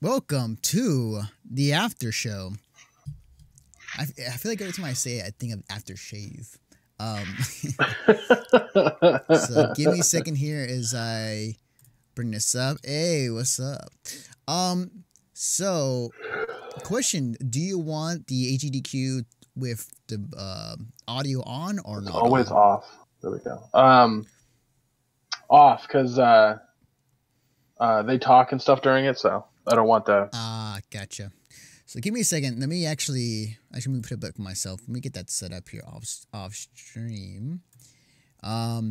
Welcome to the after show. I feel like every time I say it, I think of aftershave. So give me a second here as I bring this up. Hey, what's up? So question: do you want the HEDQ with the audio on or It's not? always on? off. There we go. Off because they talk and stuff during it, so I don't want that. Gotcha. So give me a second. Let me actually put it back myself. Let me get that set up here off stream. So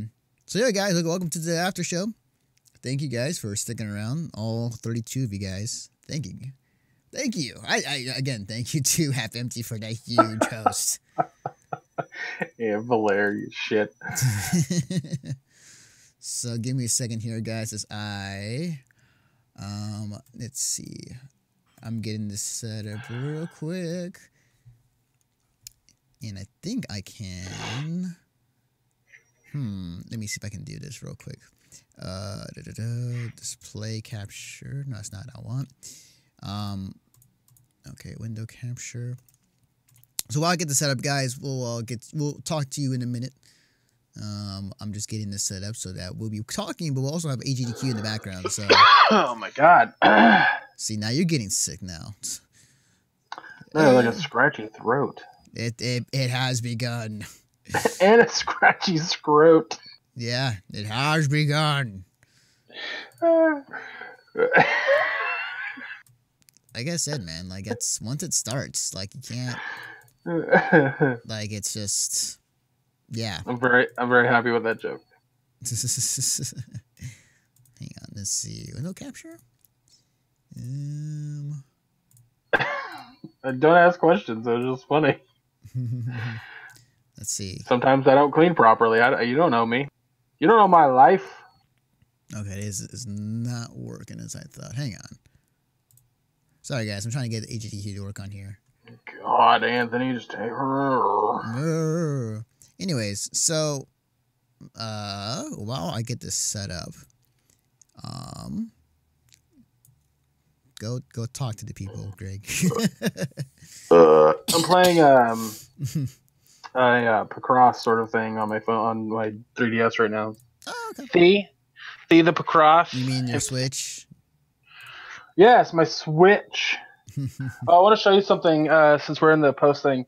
yeah, guys, welcome to the after show. Thank you guys for sticking around. All 32 of you guys. Thank you. Thank you. I again, thank you to Half Empty for that huge host. Yeah, hilarious shit. So give me a second here, guys, as I let's see. I'm getting this set up real quick. And I think I can. Let me see if I can do this real quick. Display capture. No, it's not what I want. Okay, window capture. So while I get this set up, guys, we'll talk to you in a minute. I'm just getting this set up so that we'll be talking, but we'll also have HEDQ in the background. So. Oh my god. See, now you're getting sick now. No, like a scratchy throat. It has begun. And a scratchy throat. Yeah, it has begun. Like I said, man, like it's once it starts, like you can't. Like it's just, yeah. I'm very happy with that joke. Hang on, let's see. Window capture. Don't ask questions. It was just funny. Let's see. Sometimes I don't clean properly. You don't know me. You don't know my life. Okay, this is not working as I thought. Hang on. Sorry, guys. I'm trying to get the HDQ to work on here. God, Anthony, just take Anyways, so while I get this set up, go talk to the people, Greg. I'm playing a Pacross sort of thing on my phone, on my 3DS right now. Oh, okay. See the Pacross? You mean your Switch? Yes, my Switch. I want to show you something since we're in the post thing.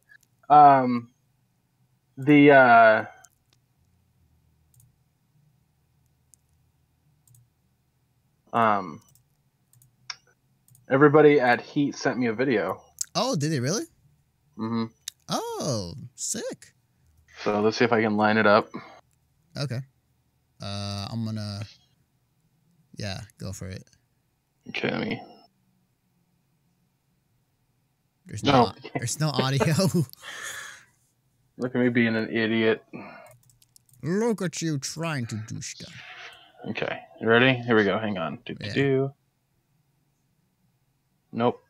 Everybody at Heat sent me a video. Oh, did they really? Mm-hmm. Oh, sick. So let's see if I can line it up. Okay. I'm gonna. Yeah, go for it. Okay, let me. There's no audio. Look at me being an idiot. Look at you trying to do stuff. Okay, you ready? Here we go. Hang on. Nope.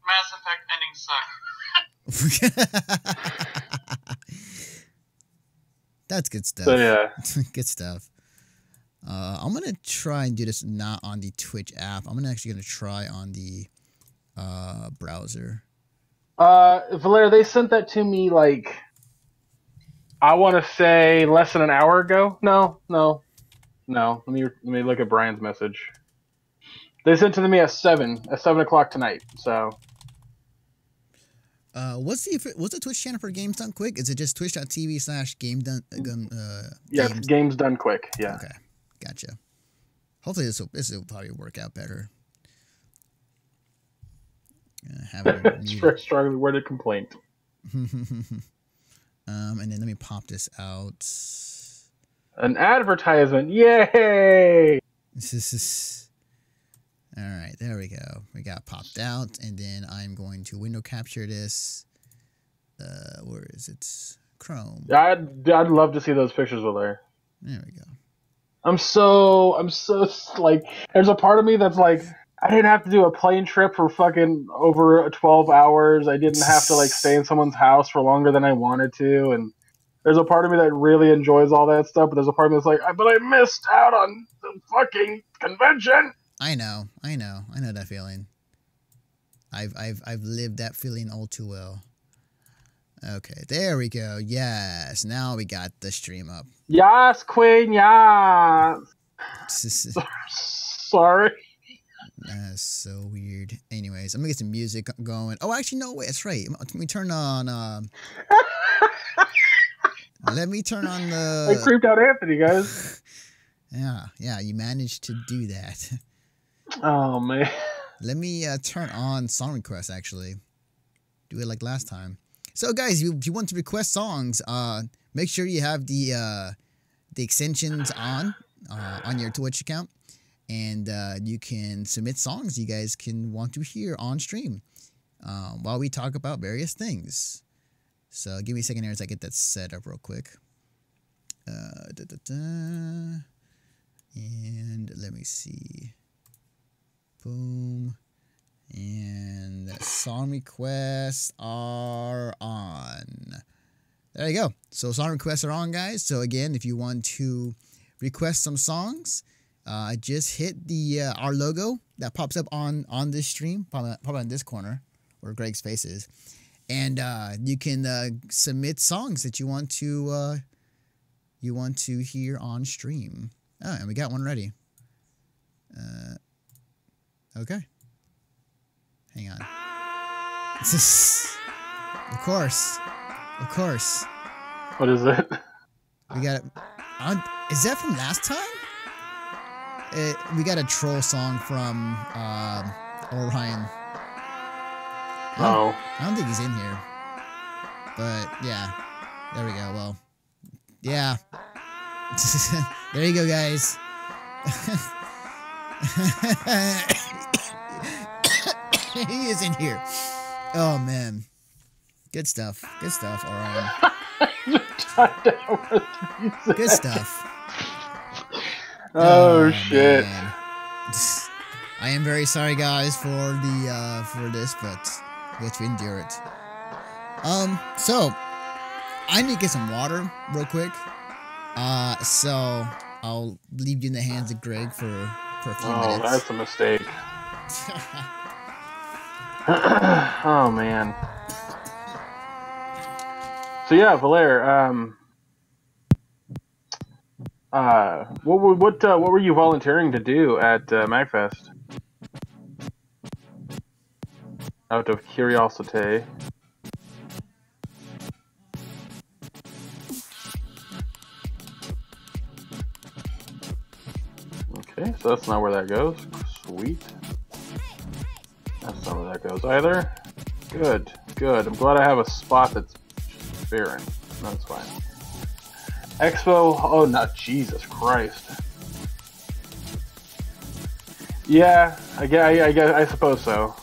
Mass Effect ending suck. That's good stuff. So, yeah. Good stuff. I'm gonna try and do this not on the Twitch app. I'm actually gonna try on the browser. Valera, they sent that to me like I want to say less than an hour ago. No. Let me look at Brian's message. They sent it to me at 7 o'clock tonight. So. What's the Twitch channel for Games Done Quick? Is it just twitch.tv/game done? Yeah, Games Done Quick. Yeah. Okay, gotcha. Hopefully this will probably work out better. It's very strongly worded complaint. And then let me pop this out. An advertisement! Yay! All right, there we go. We got popped out, and then I'm going to window capture this. Where is it? Chrome. I'd love to see those pictures with her. There we go. I'm so like. There's a part of me that's like, I didn't have to do a plane trip for fucking over 12 hours. I didn't have to like stay in someone's house for longer than I wanted to, and there's a part of me that really enjoys all that stuff. But there's a part of me that's like, but I missed out on the fucking convention. I know that feeling. I've lived that feeling all too well. Okay, there we go. Yes, now we got the stream up. Yas, Queen, yas. Sorry. That's so weird. Anyways, I'm gonna get some music going. Oh, actually, no, wait, that's right. Let me turn on. Let me turn on the. I creeped out Anthony, guys. Yeah, you managed to do that. Oh man. Let me turn on song requests. Actually, do it like last time. So, guys, if you want to request songs, make sure you have the extensions on your Twitch account, and you can submit songs you guys can want to hear on stream while we talk about various things. So, give me a second here as I get that set up real quick. And let me see. Boom. And song requests are on. There you go. So song requests are on, guys. So again, if you want to request some songs, just hit the our logo that pops up on this stream, probably on this corner where Greg's face is, and you can submit songs that you want to hear on stream. Oh, and we got one ready. Okay. Hang on. Of course. What is it? We got it. Is that from last time? We got a troll song from Orion. I don't think he's in here. But yeah. There we go. Well, yeah. There you go, guys. He is in here. Oh man, good stuff. Orion. Good stuff. Oh shit. Man. I am very sorry, guys, for the for this, but we have to endure it. So I need to get some water real quick. So I'll leave you in the hands of Greg for a few minutes. Oh, that's a mistake. Oh man. So yeah, Valer. What were you volunteering to do at MagFest? Out of curiosity. Okay, so that's not where that goes. Sweet. That's not where that goes either. Good. I'm glad I have a spot that's barren. That's fine. Expo. Oh, not Jesus Christ. Yeah, I suppose so.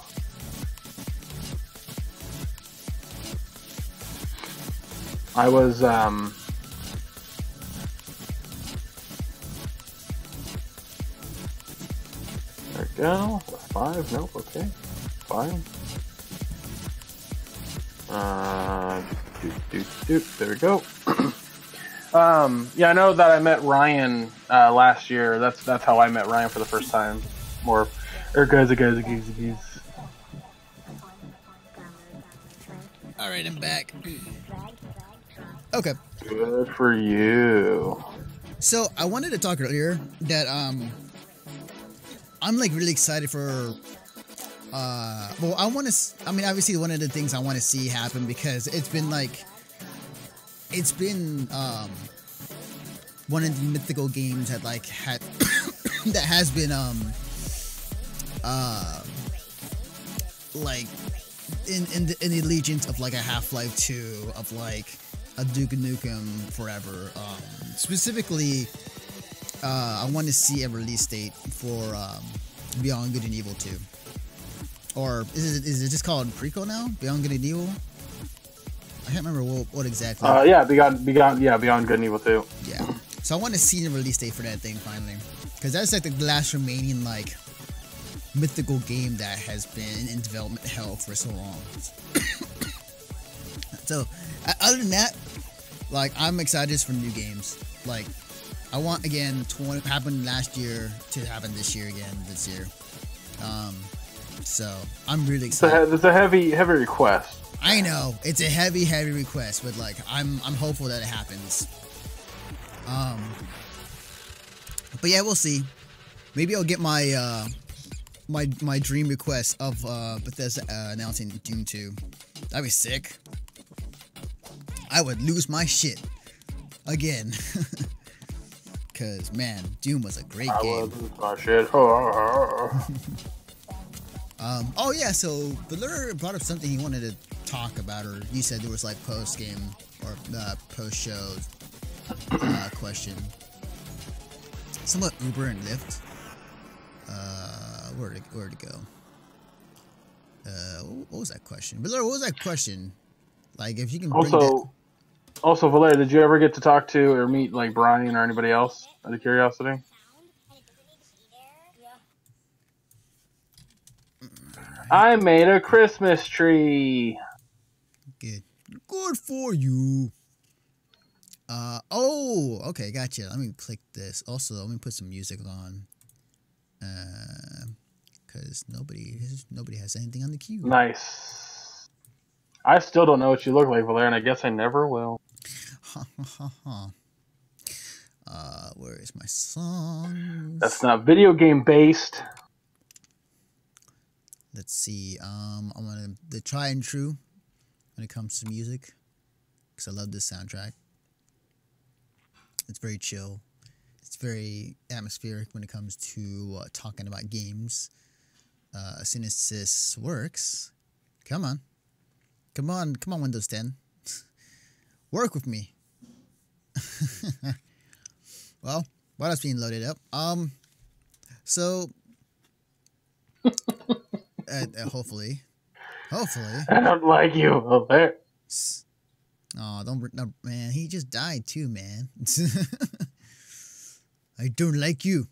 I was there we go. 5. Nope. Okay. Fine. There we go. Yeah, I know that I met Ryan last year. That's how I met Ryan for the first time. Guys. All right, I'm back. Okay. Good for you. So I wanted to talk earlier that I'm like really excited for. Well, obviously one of the things I want to see happen because it's been one of the mythical games that had that has been in the allegiance of like a Half-Life 2, of like a Duke Nukem Forever. Specifically, I want to see a release date for Beyond Good and Evil 2. Or is it just called Prequel now? Beyond Good and Evil? I can't remember what exactly. Yeah, Beyond Good and Evil 2. Yeah. So I want to see the release date for that thing finally, because that's like the last remaining like mythical game that has been in development hell for so long. So other than that, like I'm excited just for new games. Like I want again what happened last year to happen this year again. This year, so I'm really excited. It's a heavy request. I know it's a heavy request, but like I'm hopeful that it happens. But yeah, we'll see. Maybe I'll get my my dream request of Bethesda announcing Doom 2. That'd be sick. I would lose my shit again. Cause man, Doom was a great game. I would lose my shit. Oh yeah, so Valera brought up something he wanted to talk about, or he said there was like post game or post show question. Somewhat Uber and Lyft. Where'd it go? What was that question? Valera, what was that question? Like, if you can bring Also, Valera, did you ever get to talk to or meet like Brian or anybody else out of curiosity? I made a Christmas tree. Good for you. Oh, okay, gotcha. Let me click this. Also, let me put some music on. Because nobody has anything on the queue. Nice. I still don't know what you look like, Valera, and I guess I never will. Where is my song? That's not video game based. Let's see. I'm gonna the try and true when it comes to music, because I love this soundtrack. It's very chill. It's very atmospheric when it comes to talking about games. As soon as this works, come on, Windows 10, work with me. Well, while that's being loaded up, so hopefully, I don't like you over there. Oh, no, man, he just died too, man. I don't like you.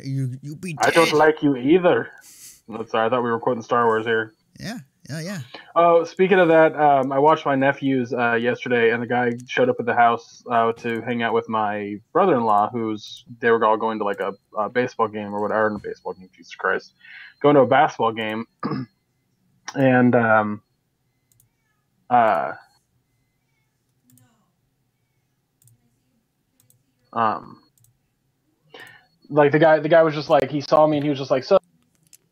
You be dead. I don't like you either. Sorry, I thought we were quoting Star Wars here. Yeah. Oh, speaking of that, I watched my nephews yesterday, and the guy showed up at the house to hang out with my brother-in-law, they were all going to like a baseball game or whatever, a baseball game, Jesus Christ, going to a basketball game, and like the guy was just like, he saw me and he was just like, so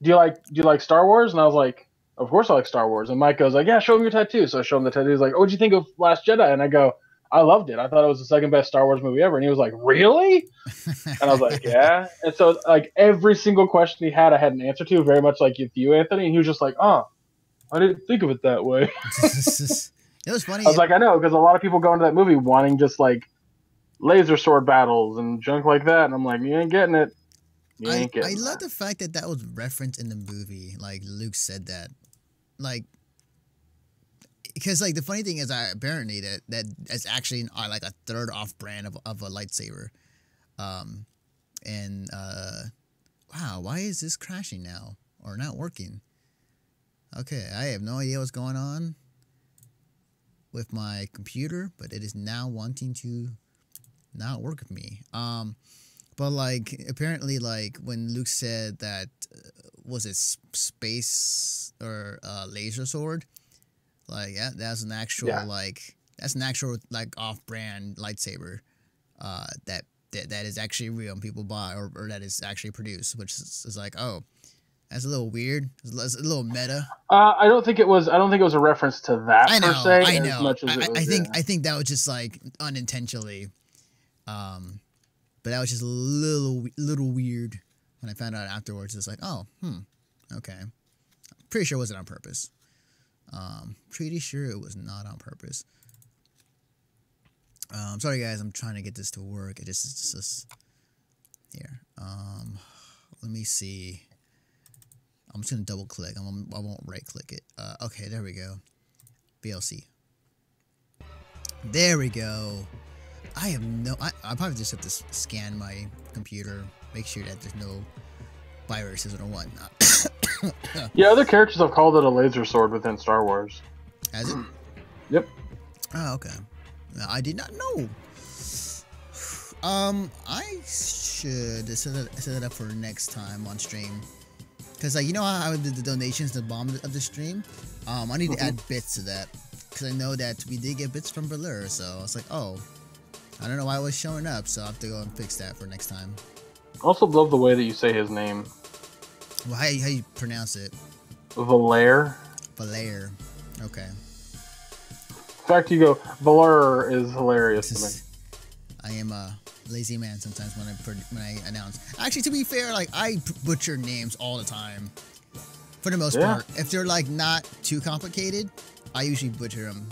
do you like Star Wars? And I was like, of course I like Star Wars. And Mike goes like, yeah, show him your tattoo. So I show him the tattoo. He's like, oh, what'd you think of Last Jedi? And I go, I loved it. I thought it was the second best Star Wars movie ever. And he was like, really? And I was like, yeah. And so like every single question he had, I had an answer to, very much like you, Anthony. And he was just like, oh, I didn't think of it that way. It was funny. I was like, I know, because a lot of people go into that movie wanting just like laser sword battles and junk like that. And I'm like, you ain't getting it. I love the fact that was referenced in the movie. Like Luke said that, like, because like the funny thing is, apparently that is actually like a third off brand of a lightsaber, and wow, why is this crashing now or not working? Okay, I have no idea what's going on with my computer, but it is now wanting to not work with me. But like apparently, like when Luke said that was it space or laser sword, like that's an actual like off-brand lightsaber that is actually real and people buy or that is actually produced, which is like, oh, that's a little weird. It's a little meta. I don't think it was a reference to that per se. I know. As much as I think that was just like unintentionally. But that was just a little weird when I found out afterwards. It's like, oh, okay. Pretty sure it wasn't on purpose. Pretty sure it was not on purpose. Sorry guys, I'm trying to get this to work. It's just here. Let me see. I'm just gonna double click. I won't right click it. Okay, there we go. VLC. There we go. I have no. I probably just have to scan my computer, make sure that there's no viruses or whatnot. Yeah, other characters have called it a laser sword within Star Wars. Has it? Yep. Oh, okay. No, I did not know. I should set it up for next time on stream. Cause like you know how I did the donations at the bottom of the stream. I need to add bits to that. Cause I know that we did get bits from Valur, so I was like, oh, I don't know why it was showing up, so I have to go and fix that for next time. I also love the way that you say his name. Well, how you pronounce it? Valere. Valere. Okay. The fact you go Valur is hilarious to me. I am a lazy man sometimes when I announce. Actually, to be fair, like I butcher names all the time. For the most part, if they're like not too complicated, I usually butcher them.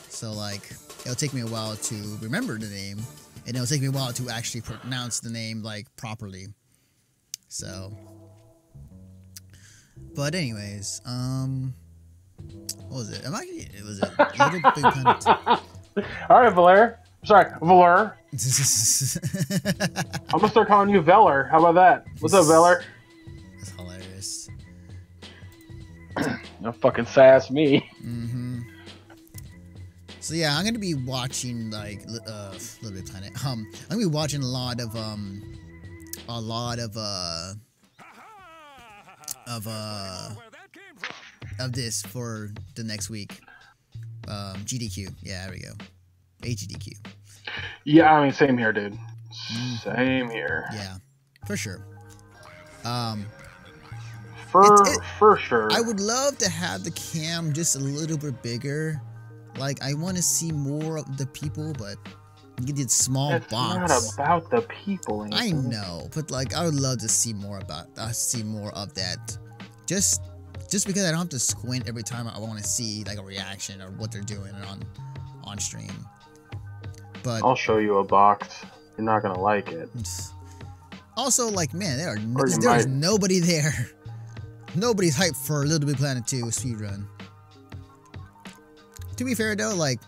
So like, it'll take me a while to remember the name, and it'll take me a while to actually pronounce the name like properly. So, but anyways, what was it? Was it Little Big Planet? All right, Valere. Sorry, Valur. I'm gonna start calling you Veller. How about that? What's up, Veller? That's hilarious. Don't fucking sass me. Mm-hmm. So yeah, I'm gonna be watching like Little Big Planet. I'm gonna be watching a lot of this for the next week. GDQ. Yeah, there we go. AGDQ. Yeah, I mean, same here, dude. Same here. Yeah, for sure. For sure. I would love to have the cam just a little bit bigger. Like, I want to see more of the people, but you did small box. It's not about the people. I know, but like, I would love to see more of that. Just because I don't have to squint every time I want to see like a reaction or what they're doing on stream. But I'll show you a box. You're not gonna like it. Also, like, man, there's nobody there. Nobody's hyped for Little Big Planet 2 speedrun. To be fair though, like,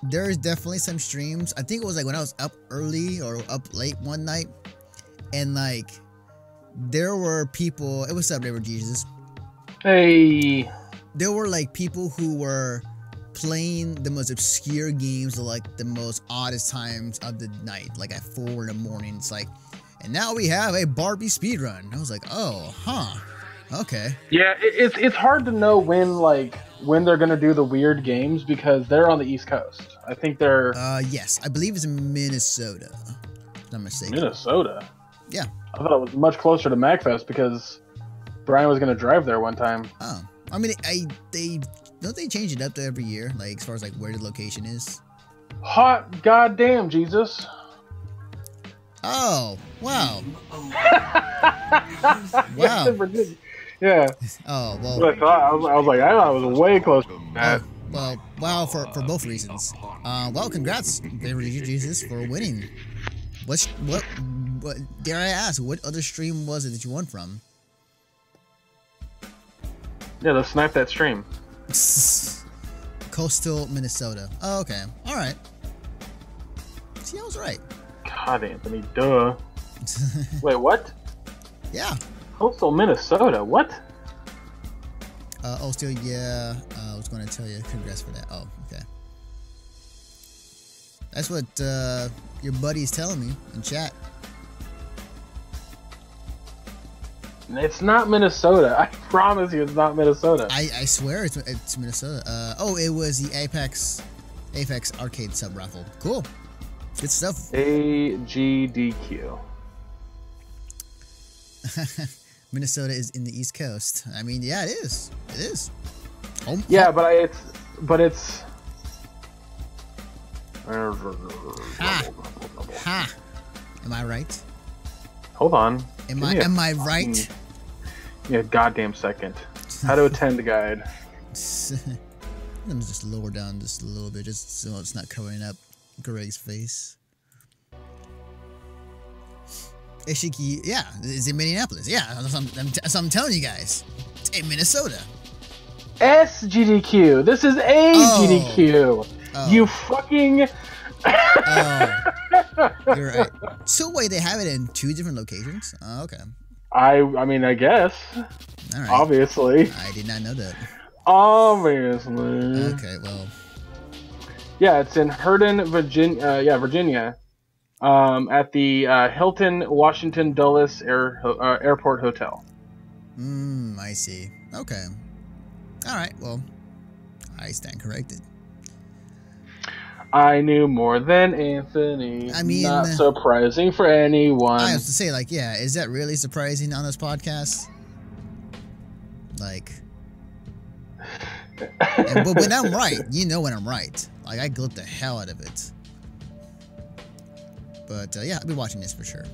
there's definitely some streams. I think it was like when I was up early or up late one night, and like there were people. What's up, River Jesus? Hey. There were like people who were playing the most obscure games at like the most oddest times of the night, like at 4 in the morning. It's like, and now we have a Barbie speedrun. I was like, oh, huh, okay. Yeah, it's hard to know when they're gonna do the weird games because they're on the East Coast. I think they're. Yes, I believe it's in Minnesota. If I'm not mistaken. Minnesota. Yeah. I thought it was much closer to MagFest because Brian was gonna drive there one time. Oh, I mean, they change it up to every year, like as far as like where the location is. Hot goddamn Jesus! Oh wow! Wow! Yeah. Oh well. What I thought I was like, I thought it was way closer to that. Well, wow for both reasons. Well, congrats, Jesus, for winning. What? Dare I ask? What other stream was it that you won from? Yeah, let's snipe that stream. Coastal Minnesota. Oh, okay. All right. See, I was right. God, Anthony, duh. Wait, what? Yeah. Coastal Minnesota, what? Still, yeah. I was going to tell you. Congrats for that. Oh, okay. That's what your buddy's telling me in chat. It's not Minnesota. I promise you, it's not Minnesota. I swear it's Minnesota. Oh, it was the Apex Arcade sub raffle. Cool. Good stuff. AGDQ. Minnesota is in the East Coast. I mean, yeah, it is. It is. Oh, yeah, but it's. Ha. Am I right? Hold on. Am I right? Yeah, goddamn second. How to attend the guide. Let me just lower down just a little bit, just so it's not covering up Greg's face. Ishiki, yeah, it's in Minneapolis. Yeah, so I'm telling you guys, it's in Minnesota. SGDQ. This is AGDQ. Oh. You fucking. Oh, you're right. So wait, they have it in 2 different locations? Oh, okay. I mean, I guess. All right. Obviously. I did not know that. Obviously. Okay, well. Yeah, it's in Herndon, Virginia. Virginia. At the Hilton Washington Dulles Airport Hotel. I see. Okay. All right. Well, I stand corrected. I knew more than Anthony. I mean, not surprising for anyone. I have to say, like, yeah, is that really surprising on this podcast? Like, but when I'm right, you know when I'm right. Like, I gloat the hell out of it. But yeah, I'll be watching this for sure.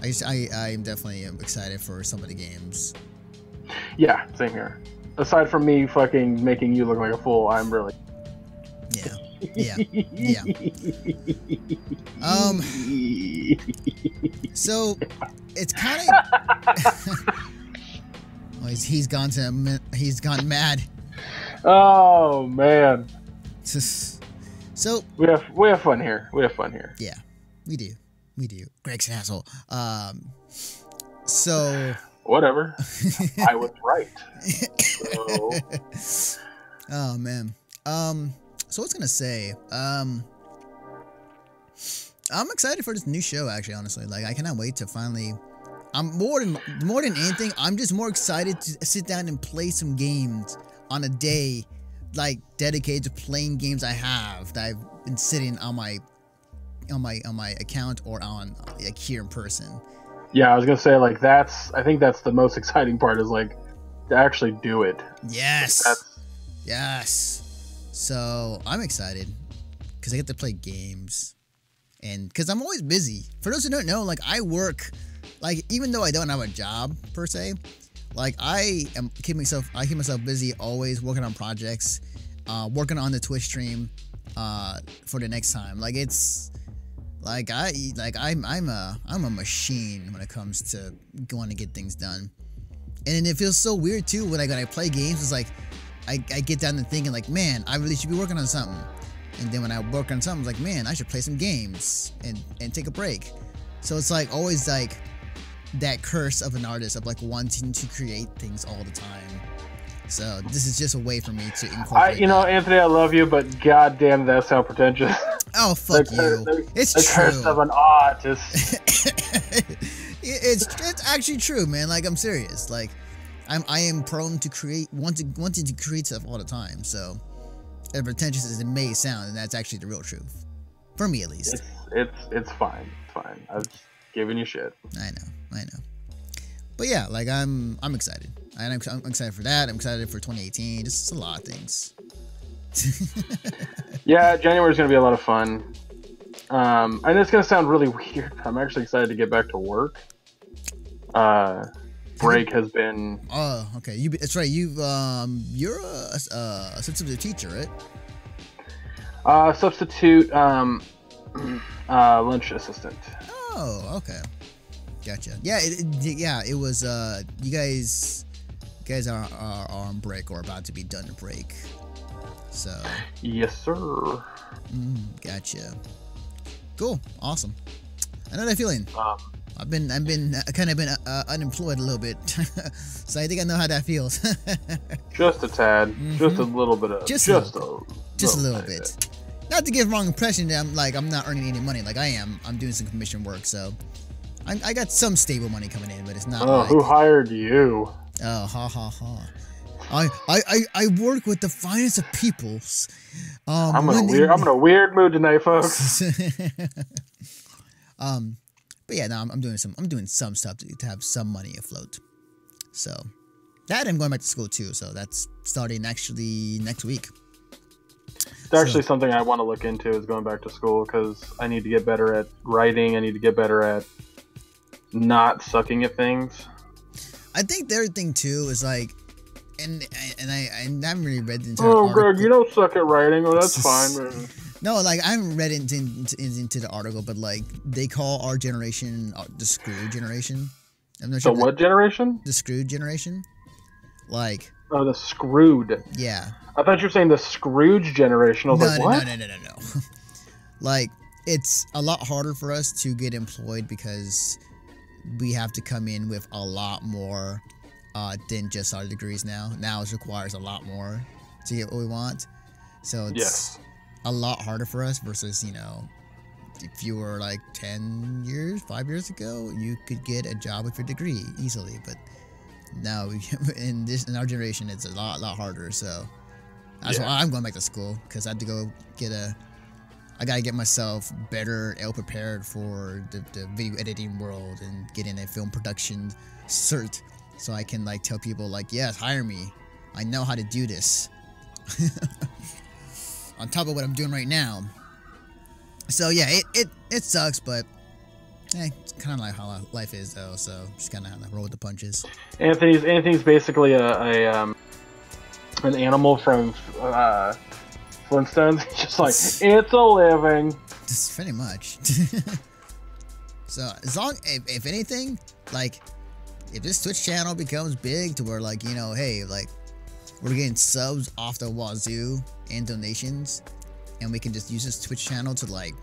I'm definitely excited for some of the games. Yeah, same here. Aside from me fucking making you look like a fool, I'm really. Yeah. Yeah. So it's kind of. Well, he's gone mad. Oh man. So we have fun here. Yeah, we do. Greg's an asshole. So whatever. I was right. So. Oh man. So I was gonna say, I'm excited for this new show. Actually, honestly, like I cannot wait to finally. I'm more than anything. I'm just more excited to sit down and play some games on a day, like dedicated to playing games I have that I've been sitting on my account or on like here in person. Yeah, I was gonna say like I think that's the most exciting part is like to actually do it. Yes. Like, yes. So I'm excited because I get to play games, and because I'm always busy. For those who don't know, like I work, like even though I don't have a job per se, like I keep myself busy, always working on projects, working on the Twitch stream, for the next time. Like it's, like I'm a machine when it comes to going to get things done, and it feels so weird too when I play games. It's like. I get down to thinking like, man, I really should be working on something. And then when I work on something, it's like, man, I should play some games and take a break. So it's like always like that curse of an artist of like wanting to create things all the time. So this is just a way for me to incorporate. Anthony, I love you, but goddamn, that sound pretentious. Oh fuck you! It's the true. Curse of an artist. it's actually true, man. Like I'm serious. Like. I am prone to wanting to create stuff all the time. So, as pretentious as it may sound, and that's actually the real truth, for me at least. It's fine. It's fine. I was giving you shit. I know. But yeah, like I'm excited. I'm excited for that. I'm excited for 2018. Just a lot of things. Yeah, January's gonna be a lot of fun. And it's gonna sound really weird. I'm actually excited to get back to work. Break has been. Oh, okay. That's right. You're a substitute teacher, right? Substitute lunch assistant. Oh, okay. Gotcha. Yeah, it was. You guys are on break or about to be done to break. So. Yes, sir. Gotcha. Cool. Awesome. I know that feeling. I've been unemployed a little bit, so I think I know how that feels. Just a tad, just a little bit of, just a little bit. Not to give wrong impression that I'm not earning any money. Like I am. I'm doing some commission work, so I got some stable money coming in, but it's not. Oh, who hired you? Oh, ha ha ha. I work with the finest of peoples. I'm in a weird mood tonight, folks. But yeah, no, I'm doing some stuff to have some money afloat. So that I'm going back to school too. So that's starting actually next week. It's actually something I want to look into is going back to school because I need to get better at writing. I need to get better at not sucking at things. I think the other thing too is like, and I haven't really read into. Oh, Greg, you don't suck at writing. Well, that's fine, man. No, like I haven't read into the article, but like they call our generation the screwed generation. I'm not sure. The what generation? The screwed generation. Like. Oh, the screwed. Yeah. I thought you were saying the Scrooge generation. I was like, what? No. Like it's a lot harder for us to get employed because we have to come in with a lot more than just our degrees now. Now it requires a lot more to get what we want. So it's a lot harder for us versus, if you were like 5 years ago, you could get a job with your degree easily. But now, in our generation, it's a lot harder. So that's why I'm going back to school, because I had to go I gotta get myself better, prepared for the video editing world and getting a film production cert, so I can like tell people like, yes, hire me. I know how to do this. On top of what I'm doing right now. So yeah, it sucks, but it's kind of like how life is though. So just kind of roll with the punches. Anthony's basically an animal from Flintstones. Just like, it's a living. Just pretty much. So as long, if anything, like if this Twitch channel becomes big to where like, you know, hey, like we're getting subs off the wazoo and donations, and we can just use this Twitch channel to like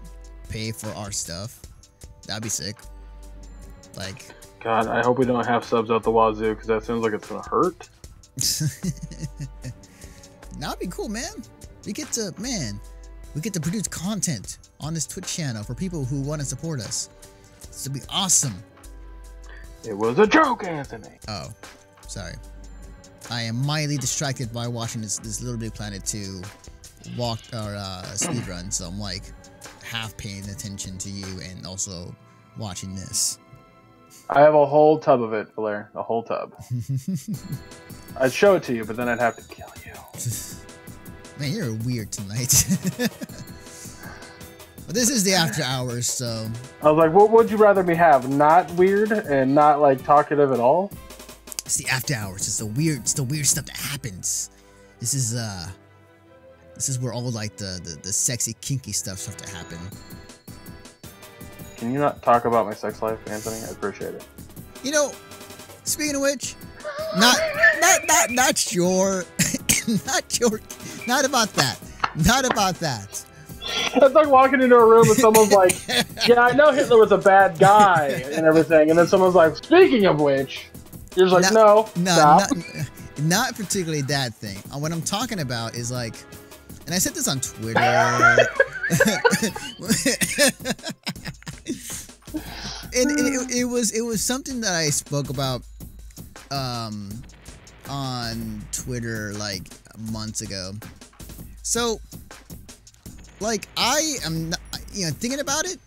pay for our stuff, that'd be sick. Like, God, I hope we don't have subs out the wazoo, because that sounds like it's gonna hurt. That'd be cool, man. We get to produce content on this Twitch channel for people who want to support us. This would be awesome. It was a joke, Anthony. Oh, sorry. I am mildly distracted by watching this Little Big Planet 2 walk or speed run, so I'm like half paying attention to you and also watching this. I have a whole tub of it, Blair. A whole tub. I'd show it to you, but then I'd have to kill you. Man, you're weird tonight. But this is the after hours, so I was like, what would you rather me have? Not weird and not like talkative at all? it's the after hours. It's the weird stuff that happens. This is where all like the sexy kinky stuff starts to happen. Can you not talk about my sex life, Anthony? I appreciate it. You know, speaking of which, not about that. Not about that. It's like walking into a room and someone's like, yeah, I know Hitler was a bad guy and everything. And then someone's like, speaking of which, you're just like, not particularly that thing. What I'm talking about is like, and I said this on Twitter. And it was something that I spoke about on Twitter like months ago. So like I am not, thinking about it,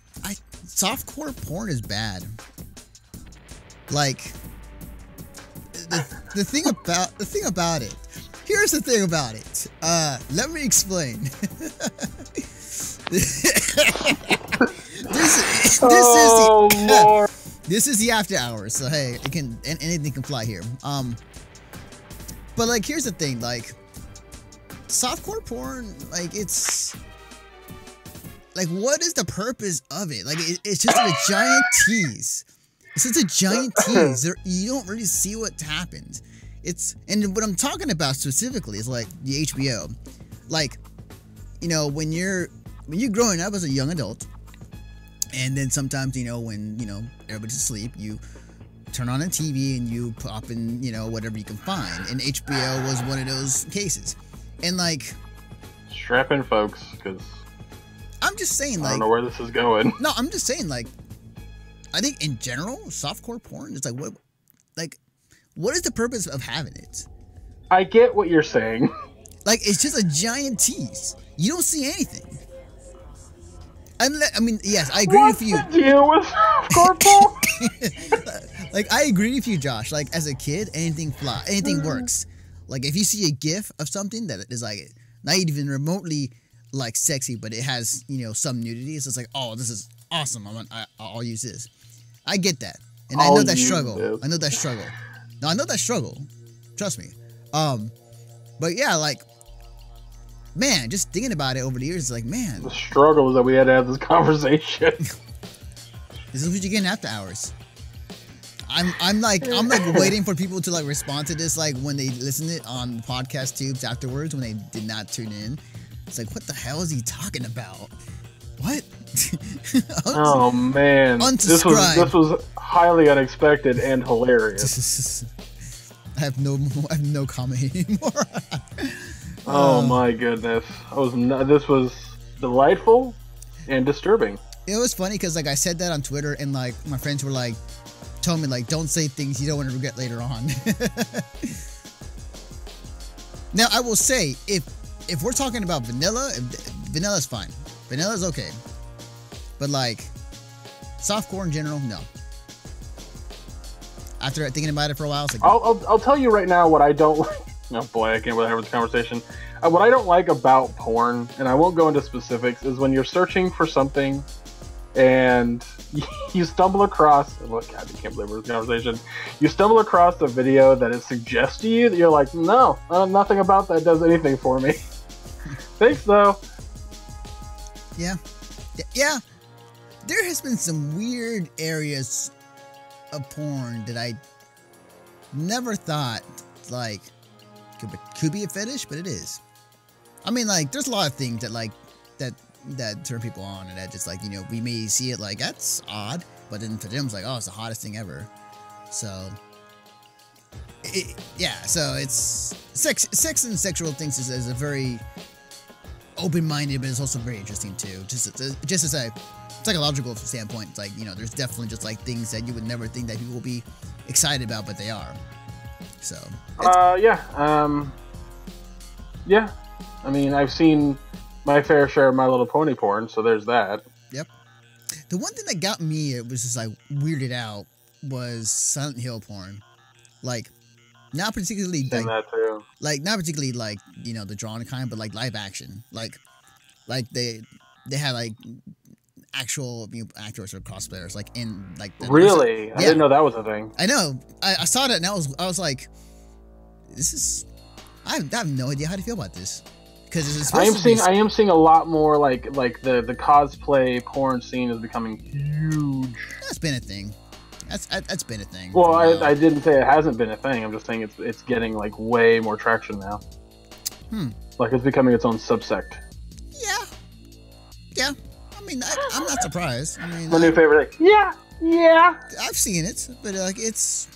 softcore porn is bad. Like the thing about it. Here's the thing about it. Let me explain. This is the after hours, so hey, anything can fly here. But like, here's the thing, like, softcore porn, like, it's like, what is the purpose of it? Like, it's just a giant tease. It's just a giant tease. You don't really see what happens. And what I'm talking about specifically is like the HBO. Like, when you're growing up as a young adult, and then sometimes, when, everybody's asleep, you turn on a TV and you pop in, whatever you can find. And HBO was one of those cases. And like, strap in, folks, because I'm just saying, like, I don't know where this is going. No, I'm just saying, like, I think in general, softcore porn, it's like, what is the purpose of having it? I get what you're saying. Like, it's just a giant tease. You don't see anything. I mean, yes, I agree with you. What's the deal with softcore porn? Like, I agree with you, Josh. Like, as a kid, anything works. Like, if you see a GIF of something that is like not even remotely like sexy, but it has some nudity, it's just like, oh, this is awesome. I'll use this. I get that, and I know that struggle. I know that struggle. No, I know that struggle. Trust me. But yeah, like, man, just thinking about it over the years, it's like, man, the struggle is that we had to have this conversation. This is what you get in after hours. I'm like waiting for people to like respond to this, like when they listen to it on podcast tubes afterwards when they did not tune in. It's like, what the hell is he talking about? What? Oh man, unsubscribe. This was highly unexpected and hilarious. I have no comment anymore. Oh my goodness, this was delightful and disturbing. it was funny because like I said that on Twitter and like my friends were like, told me like don't say things you don't want to regret later on. Now I will say if we're talking about vanilla, vanilla's fine. Vanilla's okay. But like softcore in general, no. After thinking about it for a while, it's like I'll tell you right now what I don't like. Oh boy, I can't believe having this conversation. What I don't like about porn, and I won't go into specifics, is when you're searching for something and you stumble across. Look, God, I can't believe we're in this conversation. You stumble across a video that it suggests to you that you're like, no, nothing about that does anything for me. Thanks though. Yeah. There has been some weird areas of porn that I never thought like could be a fetish, but it is. I mean, like, there's a lot of things that like that turn people on, and that just like, you know, we may see it like that's odd, but then for them it's like, oh, it's the hottest thing ever. So so it's sex and sexual things is a very open-minded, but it's also very interesting too. Just as a psychological standpoint, it's like, you know, there's definitely just like things that you would never think that people will be excited about, but they are. So yeah. I mean, I've seen my fair share of My Little Pony porn, so there's that. Yep. The one thing that got me, it was just like weirded out, was Silent Hill porn. Like, not particularly like, that too. Like, not particularly like, you know, the drawn kind, but like live action. Like they had like actual, you know, actors or cosplayers like in like the, really. yeah. I didn't know that was a thing. I know. I saw that and I was like, this is. I have no idea how to feel about this. Because I am seeing a lot more like the cosplay porn scene is becoming huge. That's been a thing. That's been a thing. Well, I didn't say it hasn't been a thing. I'm just saying it's getting like way more traction now. Like it's becoming its own subsect. Yeah. I mean, I'm not surprised. I mean, my new favorite thing. Yeah. I've seen it, but like it's.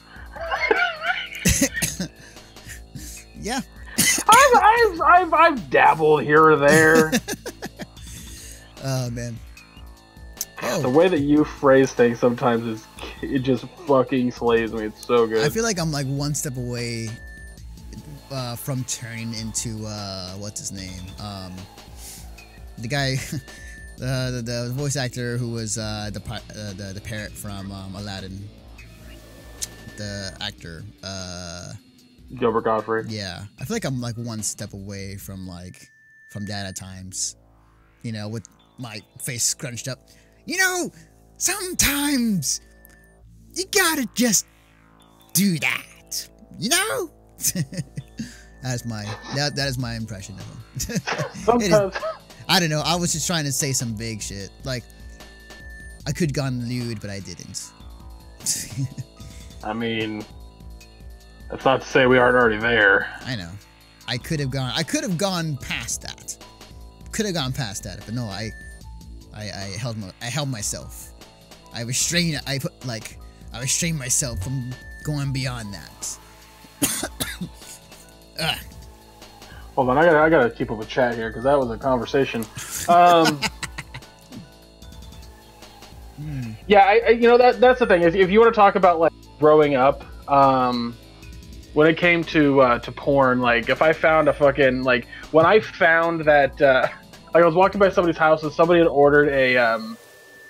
Yeah. I've dabbled here or there. Oh man. The way that you phrase things sometimes it just fucking slays me. It's so good. I feel like I'm like one step away from turning into what's his name? The guy, the voice actor who was the parrot from Aladdin. The actor. Gilbert Godfrey. Yeah, I feel like I'm like one step away from that at times. You know, with my face scrunched up. You know, sometimes you gotta just do that. You know, that is my impression of him. Sometimes. I don't know. I was just trying to say some big shit. Like, I could have gone lewd, but I didn't. I mean, that's not to say we aren't already there. I know. I could have gone past that. But no, I held myself. I restrained myself from going beyond that. Hold on, I gotta keep up with chat here because that was a conversation. Yeah, you know that's the thing. If you want to talk about like growing up, when it came to porn, like if I found a fucking like when I found that like I was walking by somebody's house and somebody had ordered a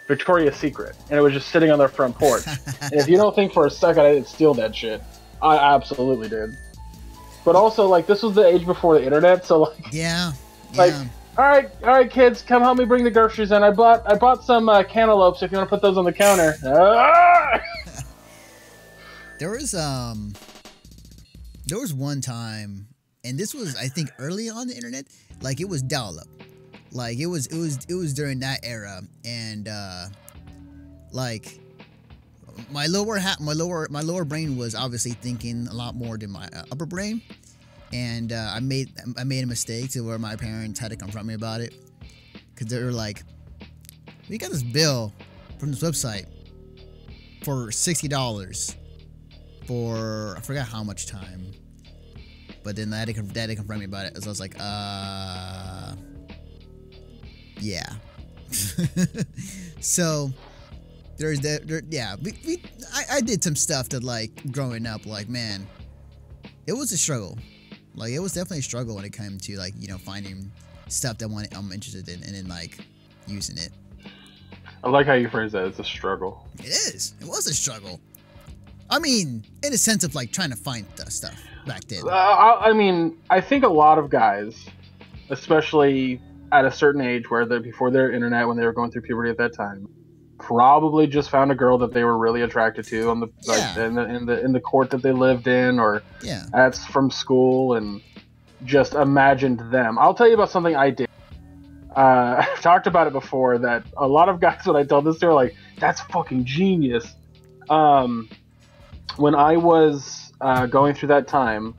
Victoria's Secret and it was just sitting on their front porch. And if you don't think for a second I didn't steal that shit, I absolutely did. But also, like, this was the age before the internet, so like, like, all right, kids, come help me bring the groceries in. I bought some cantaloupes if you want to put those on the counter. There was one time, and this was I think early on the internet, like it was dial-up, like it was during that era, and like. My lower brain was obviously thinking a lot more than my upper brain, and I made a mistake to where my parents had to confront me about it, because they were like, "We got this bill from this website for $60 for I forgot how much time," but then they had to confront me about it, so I was like, yeah. So there's that. Yeah, I did some stuff that like growing up. Like man, it was a struggle. Like it was definitely a struggle when it came to like finding stuff that I'm interested in and then like using it. I like how you phrase that. It's a struggle. It is. It was a struggle. I mean, in a sense of like trying to find the stuff back then. I mean, I think a lot of guys, especially at a certain age where they're before their internet, when they were going through puberty at that time, probably just found a girl that they were really attracted to on the like, in the court that they lived in, or that's from school, and just imagined them. I'll tell you about something I did. I've talked about it before, that a lot of guys, when I tell this, they're like, "That's fucking genius." When I was going through that time,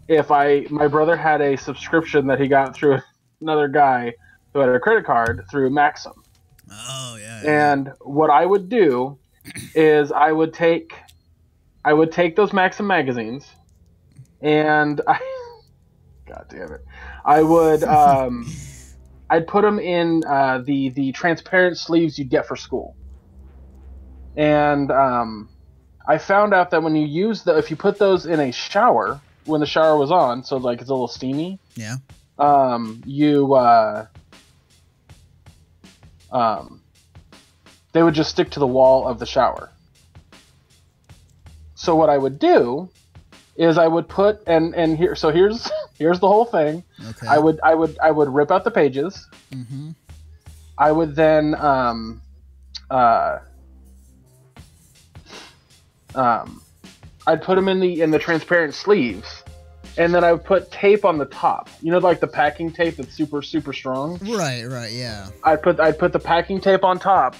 my brother had a subscription that he got through another guy who had a credit card through Maxim. Oh yeah. And what I would do is I would take those Maxim magazines, and God damn it, I would I'd put them in the transparent sleeves you'd get for school, and I found out that when you if you put those in a shower when the shower was on, so like it's a little steamy. Yeah. They would just stick to the wall of the shower. So what I would do is I would put here's the whole thing. Okay. I would rip out the pages. Mm-hmm. I would then I'd put them in the transparent sleeves, and then I would put tape on the top. You know, like the packing tape that's super super strong. Right, yeah. I'd put the packing tape on top,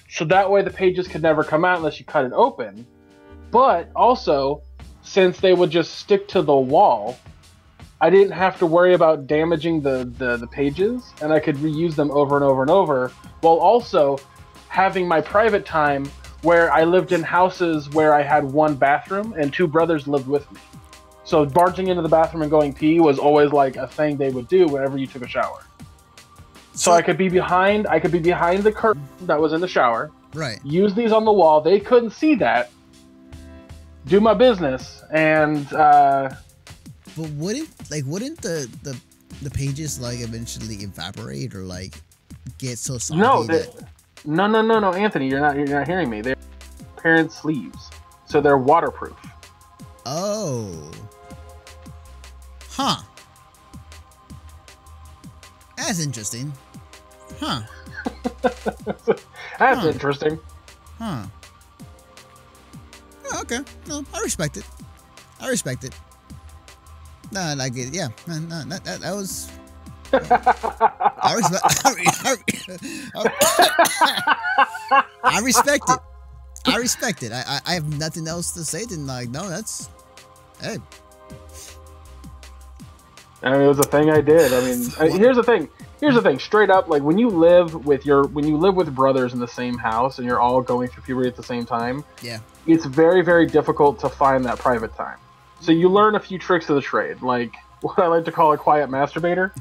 so that way the pages could never come out unless you cut it open. But also, since they would just stick to the wall, I didn't have to worry about damaging the pages, and I could reuse them over and over and over, while also having my private time where I lived in houses where I had one bathroom and two brothers lived with me. So barging into the bathroom and going pee was always like a thing they would do whenever you took a shower. So I could be behind the curtain that was in the shower. Right. Use these on the wall. They couldn't see that. Do my business, and but wouldn't the pages like eventually evaporate or like get so soggy? No, Anthony, you're not hearing me. They're transparent sleeves, so they're waterproof. Oh. Huh. That's interesting. Huh. That's interesting. Huh. Oh, okay. No, I respect it. No, like it. Yeah. No, that was. I respect it. I have nothing else to say than like, no, that's. Hey. I mean, it was a thing I did. I mean, here's the thing. Straight up, like when you live with brothers in the same house and you're all going through puberty at the same time, yeah, it's very, very difficult to find that private time. So you learn a few tricks of the trade, like what I like to call a quiet masturbator.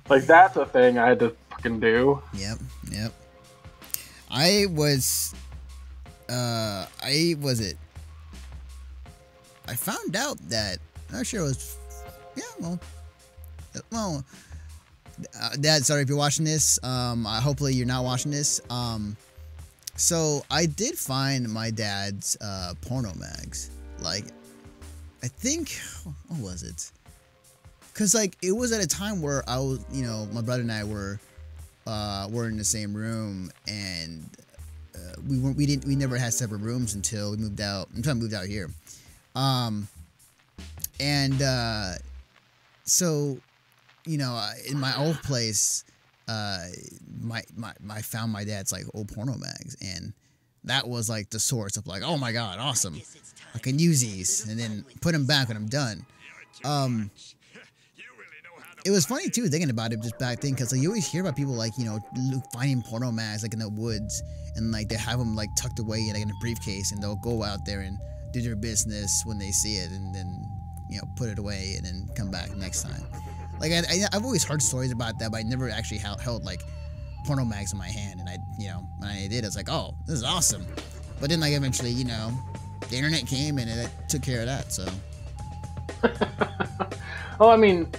Like that's a thing I had to fucking do. Yep. I found out that I'm not sure it was. Yeah, well. Dad, sorry if you're watching this. Hopefully you're not watching this. So I did find my dad's porno mags. Like, I think, what was it? Cause like it was at a time where I was, my brother and I were in the same room, and we never had separate rooms until we moved out. Until I moved out here. So. In my old place, I found my dad's like old porno mags, and that was like the source of like, oh my god, awesome! I can use these, and then put them back when I'm done. It was funny too thinking about it just back then, because like, you always hear about people like finding porno mags like in the woods, and like they have them like tucked away like in a briefcase, and they'll go out there and do their business when they see it, and then put it away and then come back next time. Like I've always heard stories about that, but I never actually held like porno mags in my hand, and when I did, I was like, oh, this is awesome. But then like eventually, you know, the internet came and it took care of that. So. Well, I mean,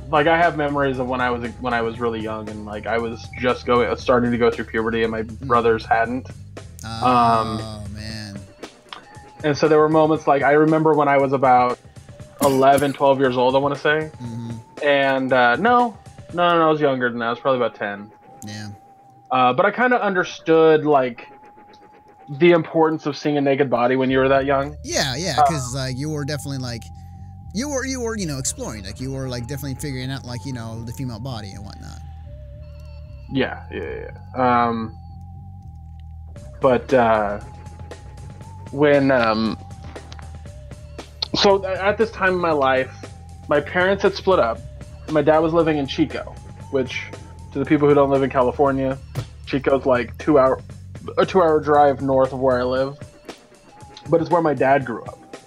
like I have memories of when I was really young and like I was just starting to go through puberty and my brothers hadn't. Oh man. And so there were moments like I remember when I was about 11, 12 years old, I want to say. And no, I was younger than that. I was probably about 10. Yeah. But I kind of understood like the importance of seeing a naked body when you were that young. Yeah, because like you were definitely like you were you know exploring, like you were like definitely figuring out like you know the female body and whatnot. Yeah. But when so at this time in my life, my parents had split up. My dad was living in Chico, which to the people who don't live in California, Chico's like a 2-hour drive north of where I live. But it's where my dad grew up.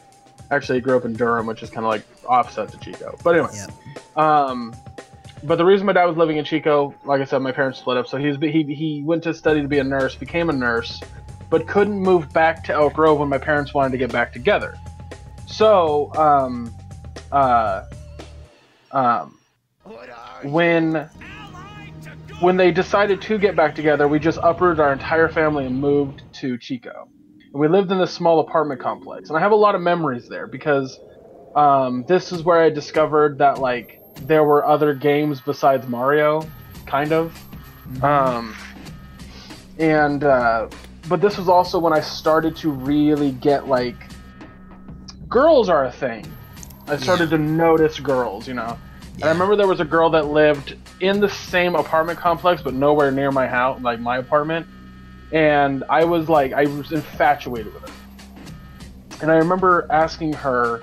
Actually, he grew up in Durham, which is kind of like offset to Chico. But anyway, but the reason my dad was living in Chico, like I said, my parents split up. So he went to study to be a nurse, became a nurse, but couldn't move back to Elk Grove when my parents wanted to get back together. So, when they decided to get back together, we just uprooted our entire family and moved to Chico. And we lived in this small apartment complex. And I have a lot of memories there because this is where I discovered that like there were other games besides Mario, kind of. But this was also when I started to really get like girls are a thing. I started to notice girls, you know. And I remember there was a girl that lived in the same apartment complex, but nowhere near my house, like my apartment. And I was infatuated with her. And I remember asking her,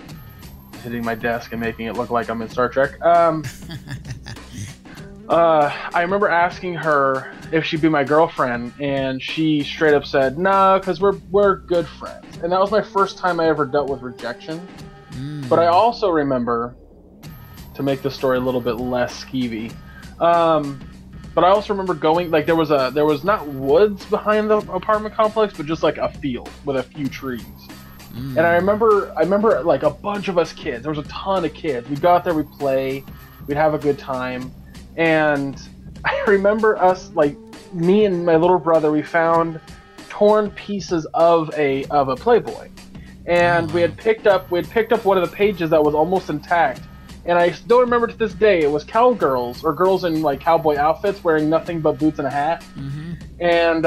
hitting my desk and making it look like I'm in Star Trek. I remember asking her if she'd be my girlfriend, and she straight up said, "No, because we're good friends." And that was my first time I ever dealt with rejection. But I also remember, to make the story a little bit less skeevy, but I also remember going, like there was not woods behind the apartment complex, but just like a field with a few trees. And I remember like a bunch of us kids. There was a ton of kids. We'd go out there, we'd play, we'd have a good time. And I remember us, like me and my little brother, we found torn pieces of a Playboy. And we had picked up one of the pages that was almost intact. And I still remember to this day, it was cowgirls, or girls in like cowboy outfits wearing nothing but boots and a hat. And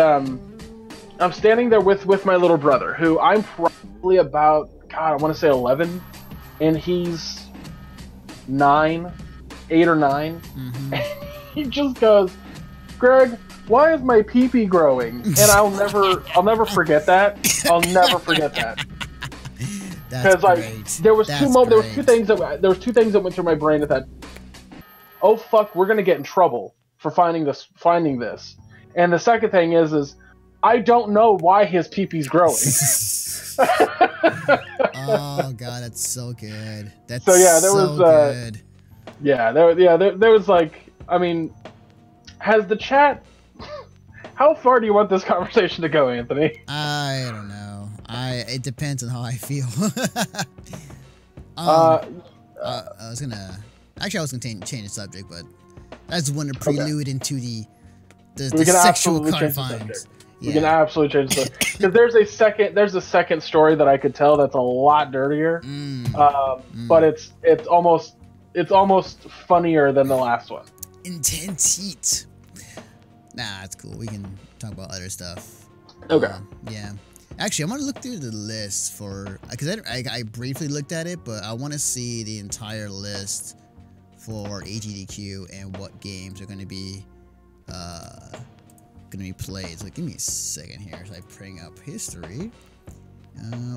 I'm standing there with my little brother, who I'm probably about, God, I want to say 11, and he's 8 or 9. And he just goes, "Greg, why is my pee-pee growing?" And I'll never forget that. I'll never forget that. Because like there was two things that went through my brain at that. Oh fuck, we're gonna get in trouble for finding this. And the second thing is I don't know why his pee-pee's growing. Oh god, that's so good. That's so yeah, there so was good. There was like, I mean, has the chat? How far do you want this conversation to go, Anthony? I don't know. It depends on how I feel. I was gonna change the subject, but that's one to prelude into the sexual confines. We can absolutely change the subject because there's a second story that I could tell that's a lot dirtier, but it's almost funnier than the last one. Intense heat. Nah, that's cool. We can talk about other stuff. Okay. Yeah. Actually, I'm gonna look through the list because I briefly looked at it, but I want to see the entire list for AGDQ and what games are gonna be played. So give me a second here as I bring up history.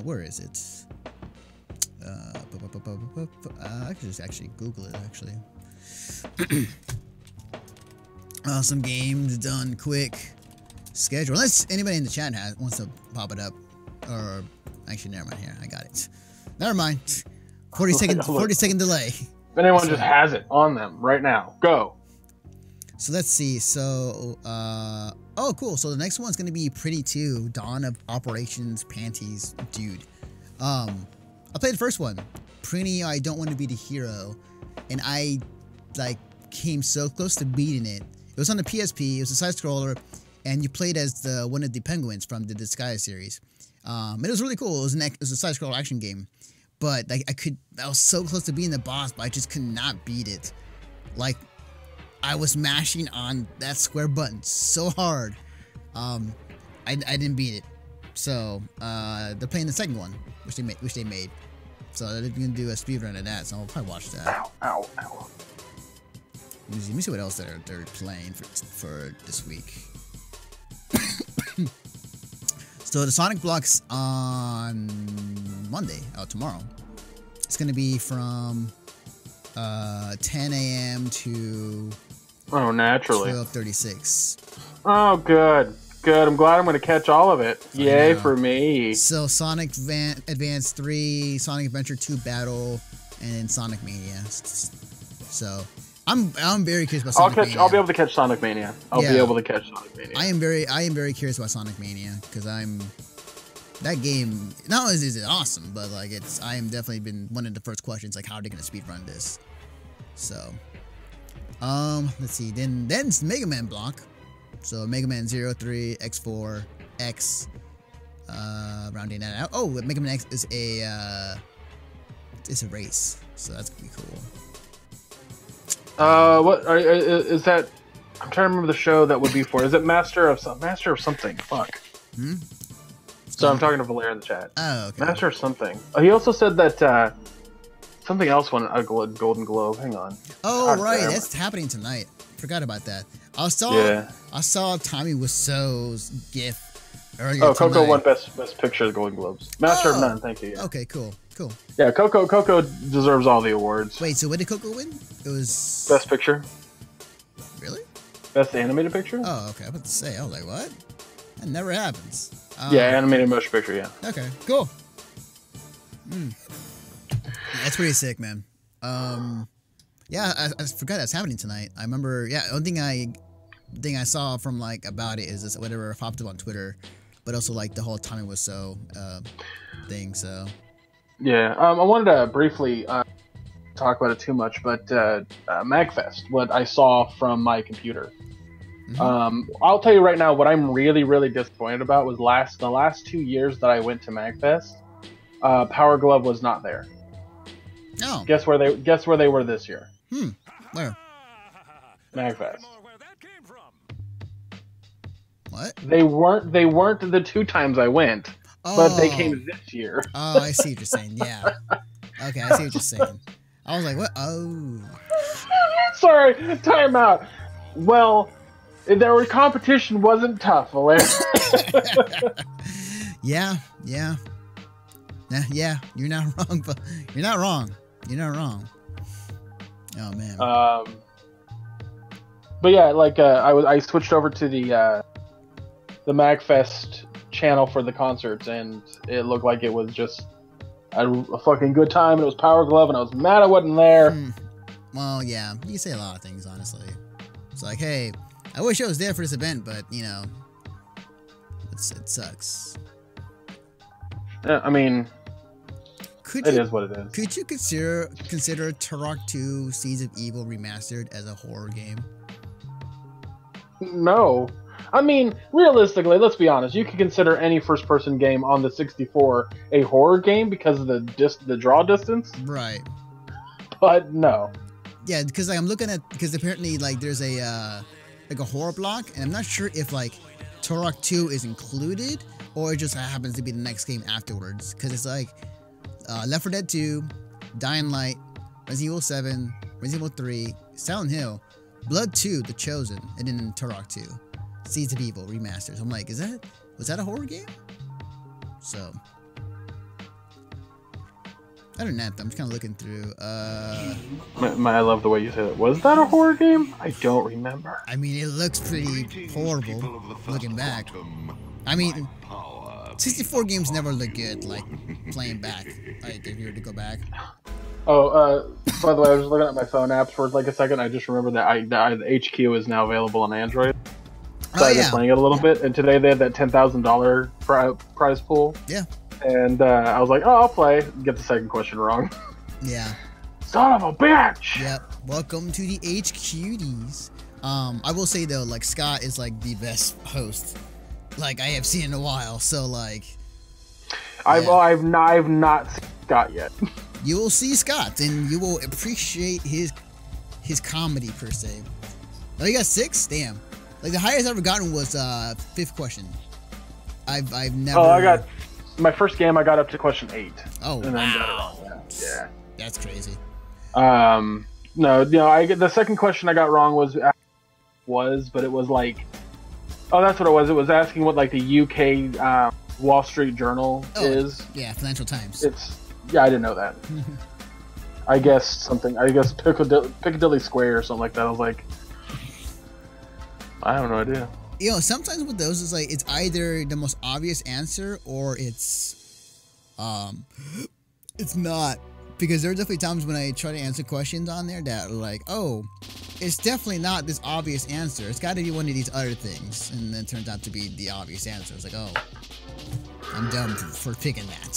Where is it? I could just actually Google it. Actually, some games done quick. Schedule. Unless anybody in the chat wants to pop it up, or actually, never mind. Here, I got it. Never mind. 40 second delay. If anyone just has it on them right now, go. So let's see. So, Oh, cool. So the next one's gonna be Pretty 2, Dawn of Operations Panties, dude. I played the first one. Pretty, I don't want to be the hero, and I like came so close to beating it. It was on the PSP. It was a side scroller, and you played as one of the penguins from the Disguise series. It was really cool. It was a side scroller action game, but like I was so close to beating the boss, but I just could not beat it. Like I was mashing on that square button so hard. I didn't beat it. So they're playing the second one, which they made. So they're gonna do a speedrun of that. So I'll probably watch that. Ow, ow, ow. Let me see what else they're playing for this week. So the Sonic Blocks on Monday, tomorrow. It's gonna be from 10 a.m. to naturally 12:36. Oh, good. I'm glad I'm going to catch all of it. Yay for me. So Sonic Advance 3, Sonic Adventure 2 Battle, and then Sonic Mania. So I'm very curious about Sonic Mania. I'll be able to catch Sonic Mania. I'll be able to catch Sonic Mania. I am very curious about Sonic Mania because that game. Not only is it awesome, but like I am definitely been one of the first questions, like how are they going to speedrun this? So let's see. Then it's Mega Man block. So Mega Man 0, 3, X4, X, rounding that out. Oh, Mega Man X is it's a race, so that's gonna be cool. What is that? I'm trying to remember the show that would be for. Is it Master of something? Fuck. So I'm talking to Valera in the chat. Oh, okay. Master of something. He also said that something else won a Golden Globe. Hang on. Oh, right, that's happening tonight. Forgot about that. I saw Tommy Wiseau's GIF earlier tonight. Coco won Best Picture of the Golden Globes. Master of None, thank you. Yeah. Okay, cool. Yeah, Coco deserves all the awards. Wait, so what did Coco win? It was Best Picture. Really? Best Animated Picture? Oh, okay. I was about to say, I was like, what? That never happens. Yeah, Animated Motion Picture, yeah. Okay, cool. That's pretty sick, man. Yeah, I forgot that's happening tonight. I remember, the only thing I saw from like about it is this whatever popped up on Twitter, but also like the whole Tommy Wiseau thing. So yeah, I wanted to briefly talk about it too much, but MagFest, what I saw from my computer. I'll tell you right now, what I'm really, really disappointed about was the last 2 years that I went to MagFest, Power Glove was not there. Oh. Guess where they were this year? Where? MagFest. What? They weren't the 2 times I went, but they came this year. Oh, I see what you're saying. Yeah. Okay, I see what you're saying. I was like, what? Oh. Sorry, time out. Well, their competition wasn't tough, Valera. Yeah. You're not wrong, but you're not wrong. Oh man. But yeah, like I switched over to the MagFest channel for the concerts, and it looked like it was just a fucking good time. And it was Power Glove, and I was mad I wasn't there. Well, yeah, you can say a lot of things, honestly. It's like, hey, I wish I was there for this event, but you know, it sucks. I mean, it is what it is. Could you consider Turok 2 Seeds of Evil Remastered as a horror game? No. I mean, realistically, let's be honest. You can consider any first-person game on the 64 a horror game because of the draw distance. Right. But no. Yeah, because like, I'm looking at apparently like there's a horror block, and I'm not sure if like Turok 2 is included or it just happens to be the next game afterwards. Because it's like Left 4 Dead 2, Dying Light, Resident Evil 7, Resident Evil 3, Silent Hill, Blood 2, The Chosen, and then Turok 2, Seeds of Evil Remastered. So I'm like, was that a horror game? So other than that, I'm just kind of looking through. I love the way you said it. Was that a horror game? I don't remember. I mean, it looks pretty horrible looking back. I mean, 64 games never look good, like, playing back. Like, if you were to go back. Oh, by the way, I was looking at my phone apps for like a second. I just remembered that the HQ is now available on Android. So Oh, I've been yeah. playing it a little bit, and today they had that $10,000 prize pool. Yeah. And I was like, oh, I'll play. Get the second question wrong. Yeah. Son of a bitch! Yep. Welcome to the HQDs. I will say though, like Scott is like the best host like I have seen in a while. So like, I've not seen Scott yet. You will see Scott, and you will appreciate his comedy per se. Oh, you got 6? Damn. Like the highest I've ever gotten was 5th question. I've never. Oh, I got my first game. I got up to question 8. Oh, and wow. Yeah. That's crazy. No, the second question I got wrong but it was like, oh, that's what it was. It was asking what like the UK Wall Street Journal is. Yeah, Financial Times. I didn't know that. I guess Piccadilly Square or something like that. I was like, I have no idea. You know, sometimes with those, it's like it's either the most obvious answer or it's not. Because there are definitely times when I try to answer questions on there that are like, oh, it's definitely not this obvious answer. It's got to be one of these other things. And then it turns out to be the obvious answer. It's like, oh, I'm dumb for picking that.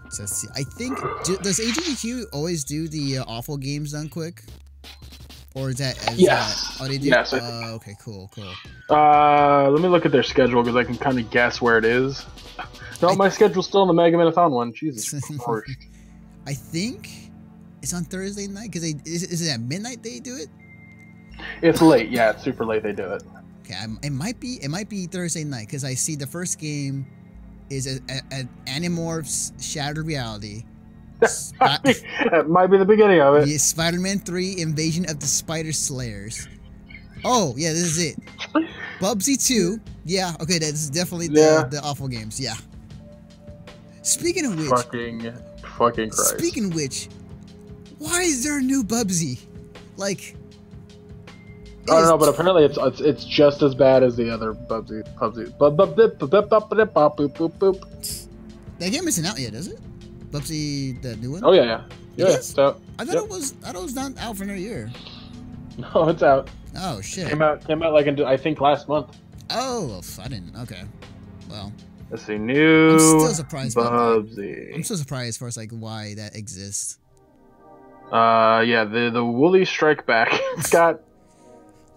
So let's see. I think, does AGDQ always do the awful games done quick? Or is that... Yes. Oh, they do? Yes. Okay, cool. Let me look at their schedule because I can kind of guess where it is. No, my schedule's still in the Mega Marathon one. Jesus Christ. I think it's on Thursday night because is it at midnight they do it? It's late. Yeah, it's super late. They do it. Okay, it might be Thursday night because I see the first game is an Animorphs Shattered Reality. That might be the beginning of it. Yeah, Spider-Man 3 Invasion of the Spider Slayers. Oh yeah, this is it. Bubsy 2. Yeah, okay, this is definitely the awful games. Yeah. Speaking of which, fucking Christ. Speaking of which, why is there a new Bubsy? Like, I don't know, but apparently it's just as bad as the other Bubsy. That game isn't out yet, is it? Bubsy, the new one? Oh yeah. It's out. I thought it was not out for another year. No, it's out. Oh shit. Came out like I think last month. Oh, I didn't. Okay. Well. Let's see, new. I'm still surprised. Bubsy. I'm still surprised as far as like why that exists. The Woolly Strike Back. It's got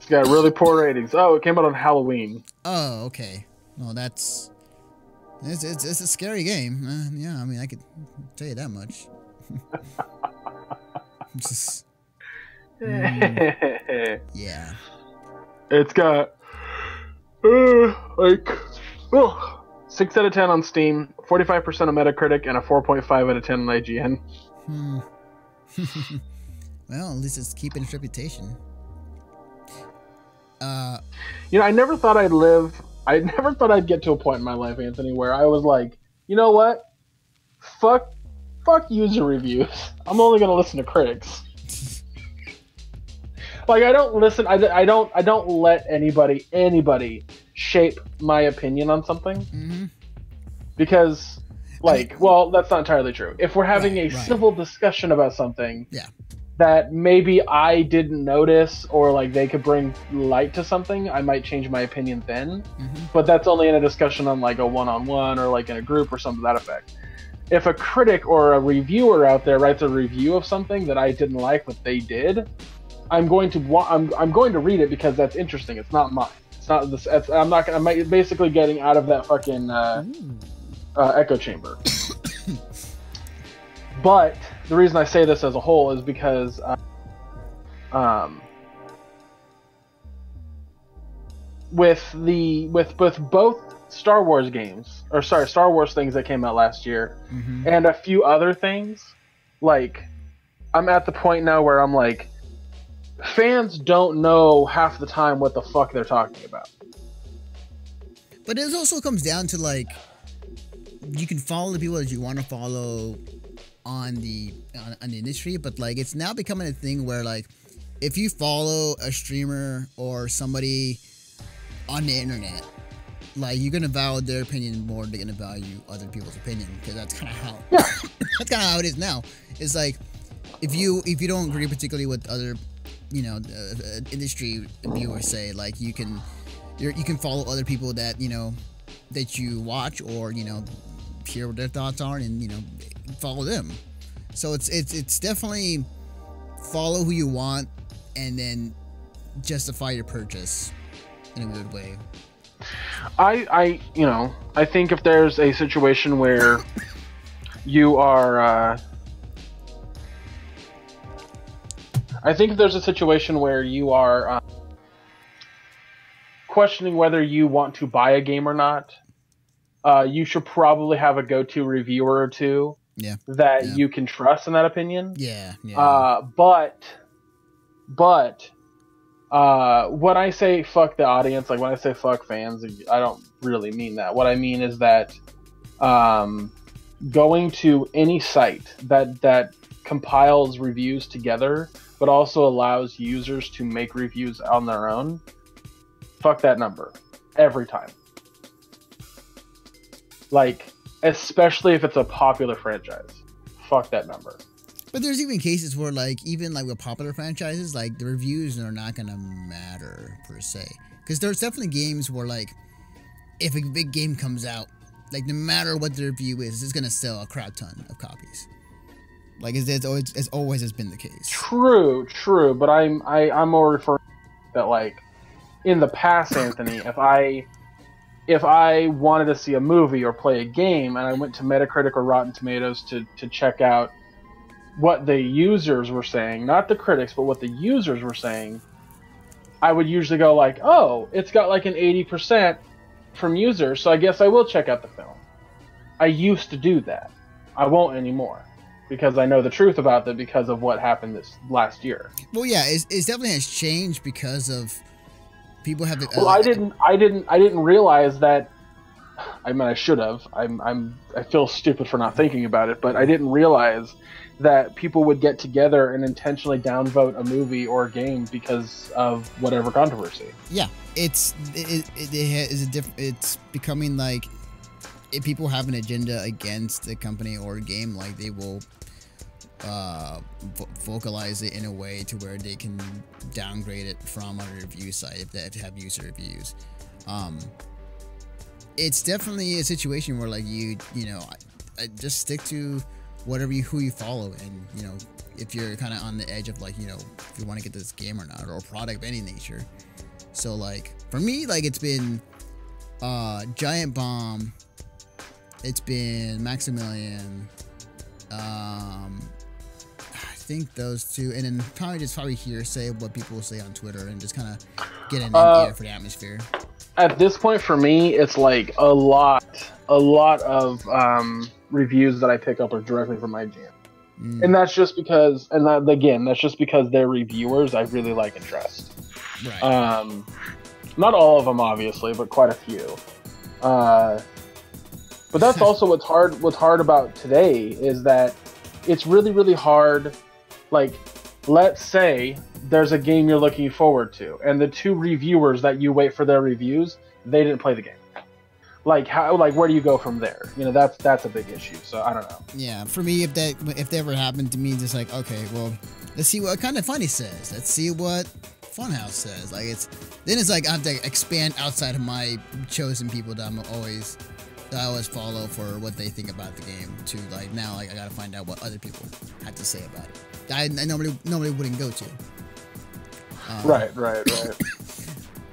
really poor ratings. Oh, it came out on Halloween. Oh, okay. Well, it's a scary game. Yeah, I mean, I could tell you that much. Just, yeah. It's got 6 out of 10 on Steam, 45% on Metacritic, and a 4.5 out of 10 on IGN. Well, at least it's keeping its reputation. I never thought I'd get to a point in my life, Anthony, where I was like, you know what? Fuck user reviews. I'm only gonna listen to critics. Like I don't listen. I don't let anybody shape my opinion on something. Mm-hmm. Because, well, that's not entirely true. If we're having a civil discussion about something, that maybe I didn't notice, or like they could bring light to something, I might change my opinion then. Mm-hmm. But that's only in a discussion on like a one-on-one or like in a group or something to that effect. If a critic or a reviewer out there writes a review of something that I didn't like what they did, I'm going to read it because that's interesting. It's not mine. It's not this. I'm basically getting out of that fucking echo chamber. But the reason I say this as a whole is because with both Star Wars things that came out last year, and a few other things, like I'm at the point now where I'm like, fans don't know half the time what the fuck they're talking about. But it also comes down to like, you can follow the people that you want to follow on the industry, but like it's now becoming a thing where like if you follow a streamer or somebody on the internet, like you're gonna value their opinion more than you're gonna value other people's opinion, because that's kind of how that's kind of how it is now. It's like if you don't agree particularly with other industry viewers say. Like you can follow other people that that you watch, or hear what their thoughts are, and follow them. So it's definitely follow who you want, and then justify your purchase in a good way. I think if there's a situation where you are questioning whether you want to buy a game or not, you should probably have a go-to reviewer or two that you can trust in that opinion. But when I say fuck the audience, like when I say fuck fans, I don't really mean that. What I mean is that going to any site that compiles reviews together, but also allows users to make reviews on their own, fuck that number every time. Like, especially if it's a popular franchise, fuck that number. But there's even cases where, like, even like with popular franchises, like the reviews are not gonna matter per se, because there's definitely games where, like, if a big game comes out, like no matter what the review is, it's gonna sell a crap ton of copies. Like it's always has been the case. True, but I'm more referring to that, like, in the past, Anthony, if I wanted to see a movie or play a game and I went to Metacritic or Rotten Tomatoes to check out what the users were saying, not the critics, but what the users were saying, I would usually go like, oh, it's got like an 80% from users, so I guess I will check out the film. I used to do that. I won't anymore, because I know the truth about that because of what happened this last year. Well, yeah, it definitely has changed because of people have. Well, I didn't realize that. I mean, I should have. I feel stupid for not thinking about it, but I didn't realize that people would get together and intentionally downvote a movie or a game because of whatever controversy. Yeah, it's becoming like, if people have an agenda against a company or a game, like they will vocalize it in a way to where they can downgrade it from a review site if they have user reviews. It's definitely a situation where, like, I just stick to who you follow, and if you're kind of on the edge of, like, if you want to get this game or not, or a product of any nature. So, like, for me, like, it's been Giant Bomb, it's been Maximilian, I think those two, and then probably hearsay what people will say on Twitter, and just kind of get an ear for the atmosphere. At this point, for me, it's like a lot of reviews that I pick up are directly from IGN, and that's just because, that's just because they're reviewers I really like and trust. Right. Not all of them, obviously, but quite a few. But that's also what's hard about today is that it's really, really hard. Like, let's say there's a game you're looking forward to, and the two reviewers that you wait for their reviews, they didn't play the game. Like, where do you go from there? That's a big issue. So I don't know. Yeah, for me, if that ever happened to me, it's like, okay, well, let's see what Kind of Funny says. Let's see what Funhouse says. Like, it's like I have to expand outside of my chosen people that I always follow for what they think about the game, to, like, now, like, I gotta find out what other people have to say about it. I normally wouldn't go to. Right.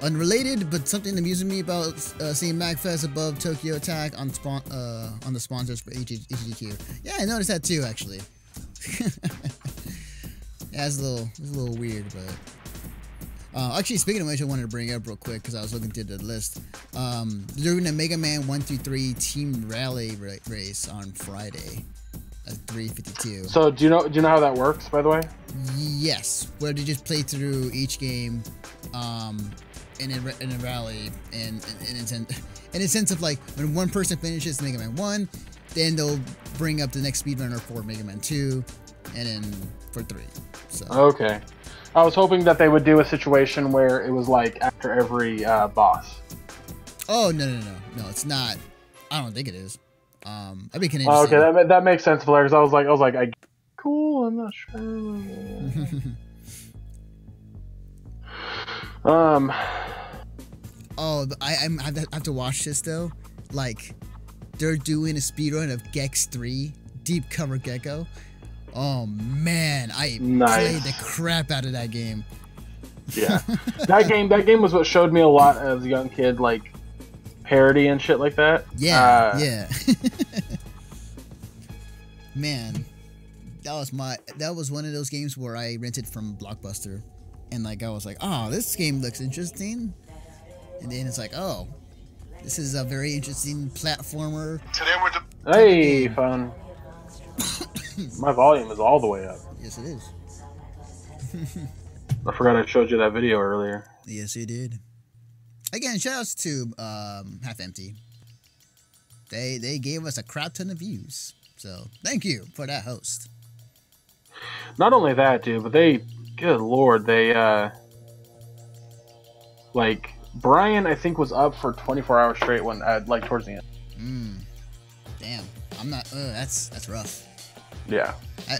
Unrelated, but something amusing me about seeing MagFest above Tokyo Attack on the sponsors for HGQ. Yeah, I noticed that too, actually. Yeah, it's a little weird, but actually, speaking of which, I wanted to bring it up real quick because I was looking through the list. They're doing a Mega Man 1-3 Team Rally race on Friday at 3:52. So do you know how that works, by the way? Yes, where they just play through each game in a rally, and in a sense of, like, when one person finishes Mega Man 1, then they'll bring up the next speedrunner for Mega Man 2, and then for 3. So okay. I was hoping that they would do a situation where it was like after every boss. Oh, no, it's not. I don't think it is. I'd be kind of interested. Okay, that makes sense, Blair, because I was like, cool, I'm not sure. Um, Oh, I have to watch this though. Like, they're doing a speedrun of Gex 3, Deep Cover Gecko. Oh man, I played the crap out of that game. Yeah, that game was what showed me a lot as a young kid, like parody and shit like that. Yeah, yeah. Man, that was one of those games where I rented from Blockbuster, and like I was like, oh, this game looks interesting, and then it's like, oh, this is a very interesting platformer. Today we're Hey, phone. My volume is all the way up. Yes, it is. I forgot I showed you that video earlier. Yes, you did. Again, shoutouts to Half Empty. They gave us a crap ton of views, so thank you for that host. Not only that, dude, but good lord, like Brian, I think was up for 24 hours straight when like towards the end. Damn, I'm not. That's rough. Yeah.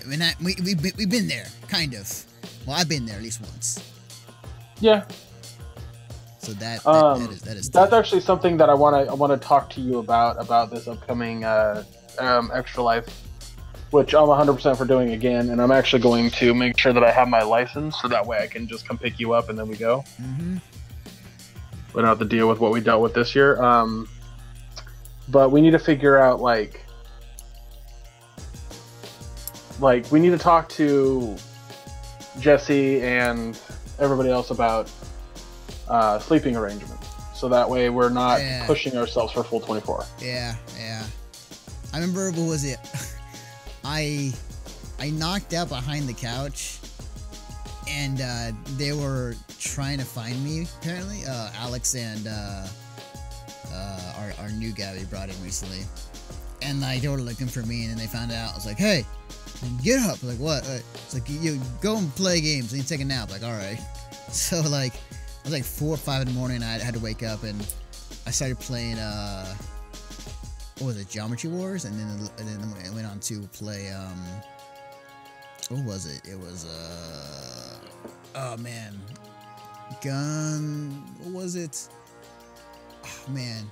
We've been there, kind of. Well, I've been there at least once. Yeah. So that is that's actually something that I want to talk to you about this upcoming Extra Life, which I'm 100% for doing again, and I'm actually going to make sure that I have my license so that way I can just come pick you up and then we go. Mm-hmm. We don't have to deal with what we dealt with this year. But we need to figure out like we need to talk to Jesse and everybody else about sleeping arrangements, so that way we're not pushing ourselves for full 24. Yeah. I remember, what was it? I knocked out behind the couch, and they were trying to find me. Apparently, Alex and our new guy we brought in recently, and like they were looking for me, and then they found out. I was like, "Hey, get up!" Like, what? It's like, you go and play games and you take a nap. Like, all right. So like, it was like 4 or 5 in the morning. I had to wake up, and I started playing what was it, Geometry Wars, and then I went on to play what was it? It was oh man, what was it? Oh man,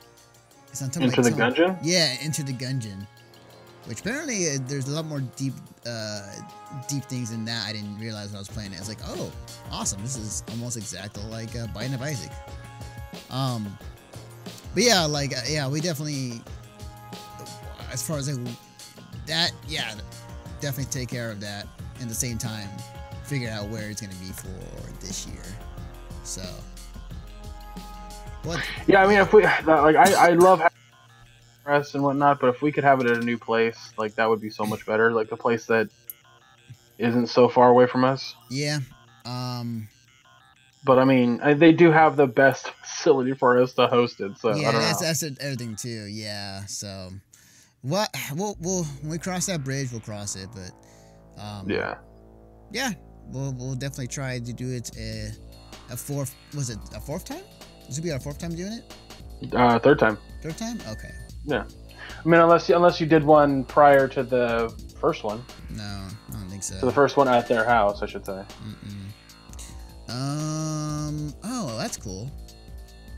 it's on top Into the Gungeon? Yeah, Into the Gungeon. Which apparently there's a lot more deep things in that. I didn't realize when I was playing it. I was like, oh, awesome! This is almost exactly like Binding of Isaac. But yeah, like we definitely, as far as like that, yeah, definitely take care of that. And at the same time, figure out where it's gonna be for this year. So, what? Yeah, I mean, if we like, I love having press and whatnot, but if we could have it at a new place, like that would be so much better. Like a place that isn't so far away from us. Yeah. But I mean, they do have the best facility for us to host it. So yeah, I don't know. That's everything too. Yeah. So, we'll when we cross that bridge, we'll cross it. But yeah, we'll definitely try to do it a fourth. Was it a fourth time? This would be our fourth time doing it. Third time. Third time? Okay. Yeah. I mean, unless you did one prior to the first one. No, I don't think so. So the first one at their house, I should say. Oh, that's cool.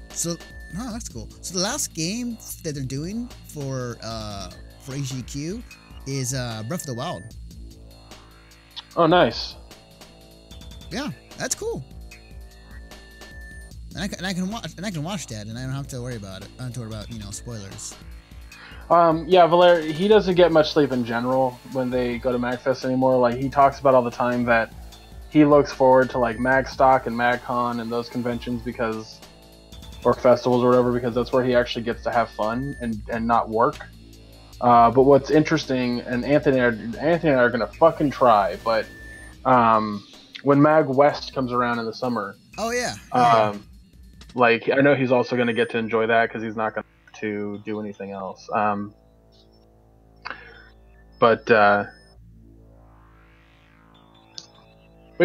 So, that's cool. So the last game that they're doing for HGQ is Breath of the Wild. Oh, nice. Yeah, that's cool. And I can watch that, and I don't have to worry about it. I don't have to worry about spoilers. Yeah, Valer, he doesn't get much sleep in general when they go to MagFest anymore. Like, he talks about all the time that he looks forward to like MagStock and MagCon and those conventions or festivals or whatever, because that's where he actually gets to have fun and not work. But what's interesting, and Anthony and I are gonna fucking try, but when Mag West comes around in the summer, oh yeah, like I know he's also gonna get to enjoy that because he's not gonna to do anything else. But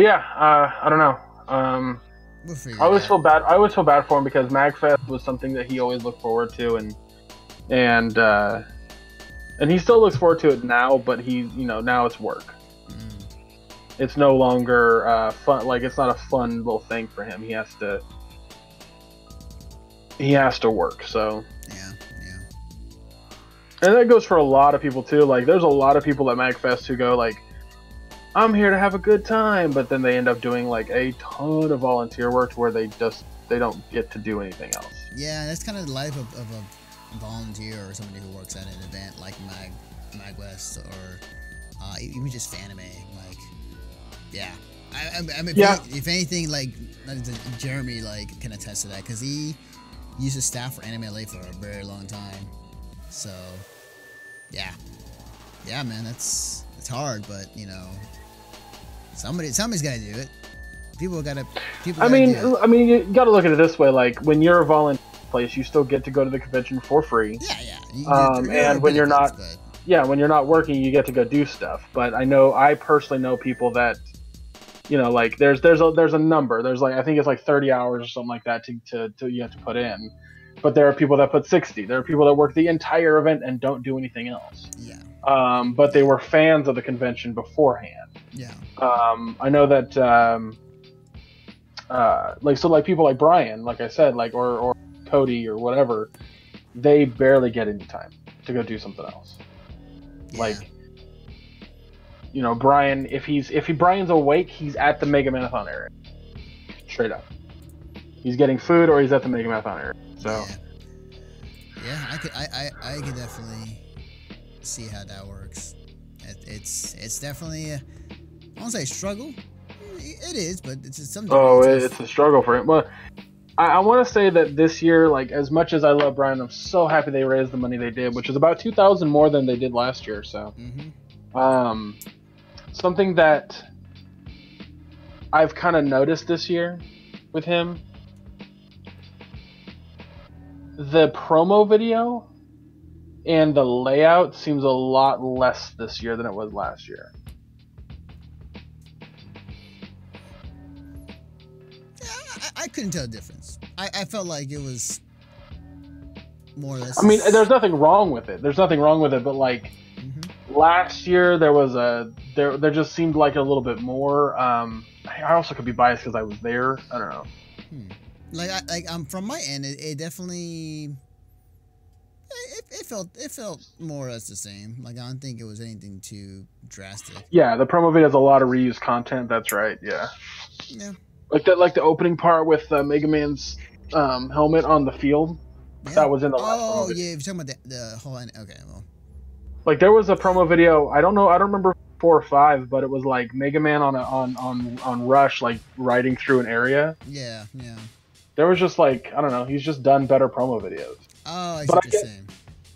yeah, I don't know. We'll figure I always it feel bad. I always feel bad for him because MagFest was something that he always looked forward to, and he still looks forward to it now. But now it's work. It's no longer fun. Like, it's not a fun little thing for him. He has to he has to work. So Yeah, yeah. and that goes for a lot of people too. Like there's a lot of people at MagFest who go like, I'm here to have a good time, but then they end up doing like a ton of volunteer work where they don't get to do anything else. Yeah, that's kind of the life of a volunteer or somebody who works at an event like MagWest or even just Fanime. Like, yeah. I mean, Yeah. if anything, like Jeremy like can attest to that because he used to staff for Anime LA for a very long time. So, yeah, man, it's hard, but you know, somebody's got to do it. People gotta do it. I mean, you got to look at it this way: like when you're a volunteer place, you still get to go to the convention for free. Yeah. And when you're not, when you're not working, you get to go do stuff. But I personally know people that, you know, like there's a number. There's like I think it's like 30 hours or something like that to you have to put in. But there are people that put 60. There are people that work the entire event and don't do anything else. Yeah. But they were fans of the convention beforehand. Yeah. I know that like people like Brian, like I said, like or Cody or whatever, they barely get any time to go do something else. Yeah. Like, you know, Brian, if Brian's awake, he's at the Mega Marathon area. Straight up. He's getting food or he's at the Mega Marathon area. So yeah, I could definitely see how that works. It's definitely I won't say a struggle. It is, but it's something. Oh, it's a struggle for him. Well, I want to say that this year, like as much as I love Brian, I'm so happy they raised the money they did, which is about 2,000 more than they did last year. So, something that I've kind of noticed this year with him. The promo video and the layout seems a lot less this year than it was last year. Yeah, I couldn't tell the difference. I felt like it was more or less. I mean, there's nothing wrong with it. But like last year, there just seemed like a little bit more. I also could be biased because I was there. I don't know. Like from my end, it definitely it felt more or less the same. Like I don't think it was anything too drastic. Yeah, the promo video has a lot of reused content. That's right. Yeah. Yeah. Like the opening part with Mega Man's helmet on the field. Yeah. That was in the last promo video. Yeah, you're talking about the whole. Okay, well. Like there was a promo video. I don't remember 4 or 5, but it was like Mega Man on Rush, like riding through an area. Yeah. There was just like, I don't know, he's just done better promo videos. Oh, I see what you're saying.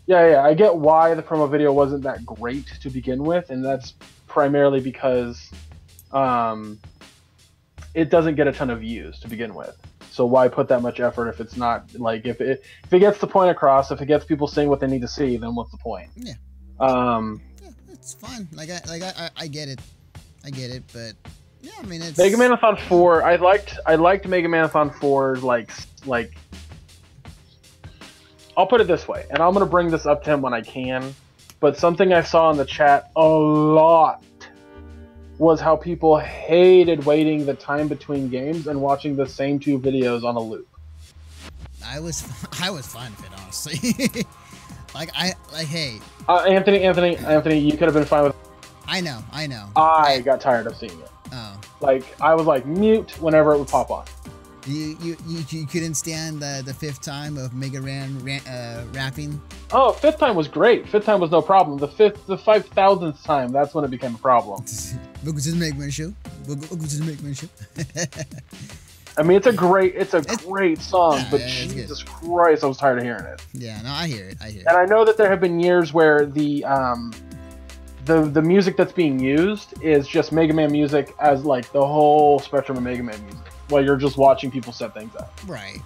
Yeah, I get why the promo video wasn't that great to begin with, and that's primarily because it doesn't get a ton of views to begin with. So why put that much effort if it's not, like, if it gets the point across, if it gets people seeing what they need to see, then what's the point? Yeah. It's fine. I get it. But yeah, I mean, it's Mega Manathon 4. I liked Mega Manathon 4's like I'll put it this way, and I'm gonna bring this up to him when I can. But something I saw in the chat a lot was how people hated waiting the time between games and watching the same 2 videos on a loop. I was fine with it, honestly. Hey. Anthony, you could have been fine with. I know. I got tired of seeing it. Oh. Like I was like mute whenever it would pop on. You couldn't stand the 5th time of Mega Ran rapping? Oh, 5th time was great. 5th time was no problem. The 5,000th time, that's when it became a problem. Welcome to the Mega Man Show. I mean, it's a great song, yeah, but Jesus Christ, I was tired of hearing it. Yeah, no, I hear it. And I know that there have been years where the music that's being used is just Mega Man music as like the whole spectrum of Mega Man music, while you're just watching people set things up. Right.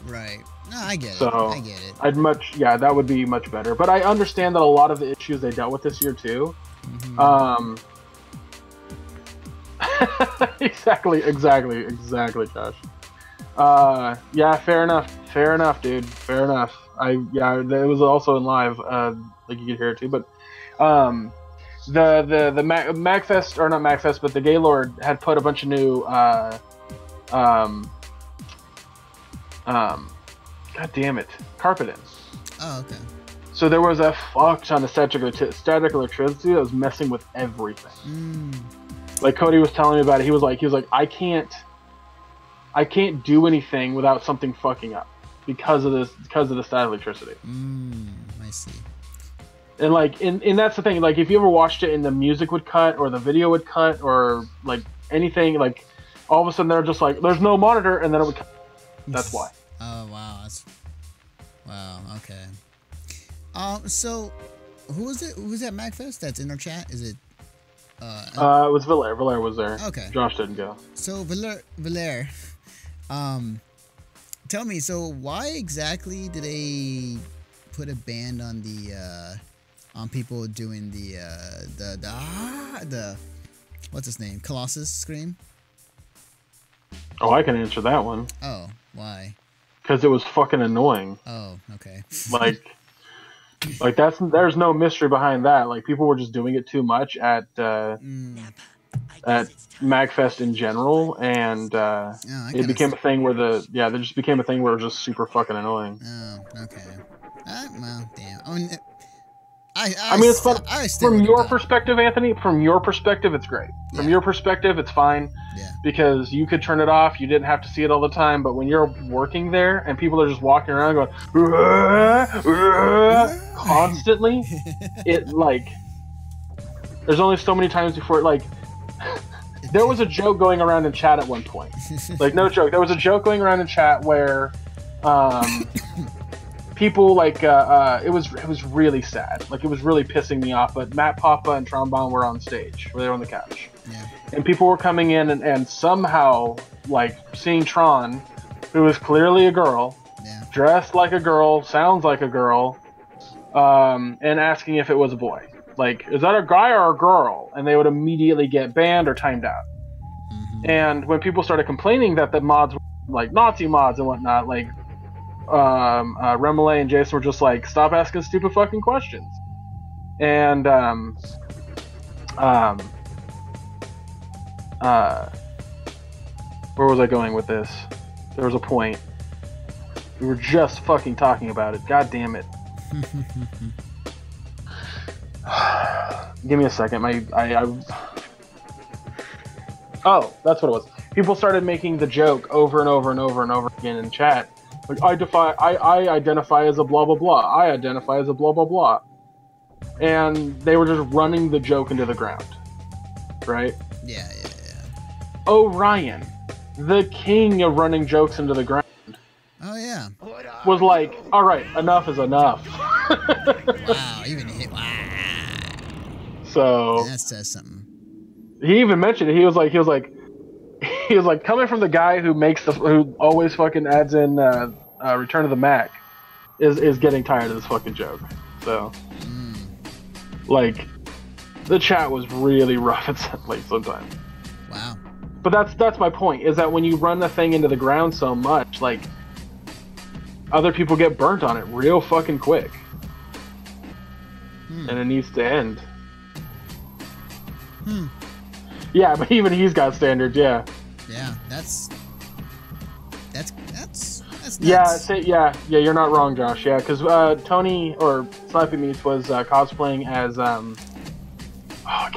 No, I get it. I get it. That would be much better. But I understand that a lot of the issues they dealt with this year too. Exactly, Josh. Yeah, fair enough, dude. Fair enough. It was also in live, like you could hear it too. But the MagFest, or not MagFest, but the Gaylord had put a bunch of new God damn it, Carpeting. Oh, okay. So there was a fuck ton of static electricity that was messing with everything. Like Cody was telling me about it. He was like, I can't do anything without something fucking up because of the static electricity. I see. And like, and that's the thing. Like, if you ever watched it and the music would cut or the video would cut or like anything, like all of a sudden they're just like, there's no monitor, and then it would cut. That's why. Oh wow, wow. Okay. So who was it? Who was at MagFest? That's in our chat. Is it? It was Valer. Valer was there. Okay. Josh didn't go. So Valer, tell me. So why exactly did they put a ban on the on people doing the what's his name? Colossus scream? Oh, I can answer that one. Oh, why? Because it was fucking annoying. Oh, okay. Like there's no mystery behind that. Like, people were just doing it too much at MagFest in general, and it became a thing where there just became a thing where it was just super fucking annoying. Oh, okay. Well, damn. I mean, it's fun. From your perspective, Anthony, from your perspective, it's great. Yeah. From your perspective, it's fine. Yeah. Because you could turn it off. You didn't have to see it all the time. But when you're working there and people are just walking around going, constantly, it, like, there's only so many times before, like, there was a joke going around in chat at one point. Like, no joke. There was a joke going around in chat where, people, like, it was really sad. Like, it was really pissing me off. But Matt Papa and Trombone were on stage. They were on the couch. Yeah. And people were coming in and somehow, like, seeing Tron, who is clearly a girl, dressed like a girl, sounds like a girl, and asking if it was a boy. Like, is that a guy or a girl? And they would immediately get banned or timed out. And when people started complaining that the mods were, like, Nazi mods and whatnot, like, Remele and Jason were just like, stop asking stupid fucking questions. And where was I going with this? There was a point. We were just fucking talking about it. God damn it. Give me a second. Oh, that's what it was. People started making the joke over and over and over and over again in chat. Like, I identify as a blah blah blah. I identify as a blah blah blah. And they were just running the joke into the ground. Right? Yeah. Orion, the king of running jokes into the ground. Oh yeah. Was like, all right, enough is enough. Wow, even hit. Wow. So that says something. He even mentioned it. He was like, coming from the guy who always fucking adds in Return of the Mac, is getting tired of this fucking joke. So, like, the chat was really rough at late sometimes. Wow. But that's my point, is that when you run the thing into the ground so much, like, other people get burnt on it real fucking quick. And it needs to end. Yeah, but even he's got standards, yeah. Yeah, that's nuts. Yeah, you're not wrong, Josh. Yeah, because Tony or Slappy Meats was cosplaying as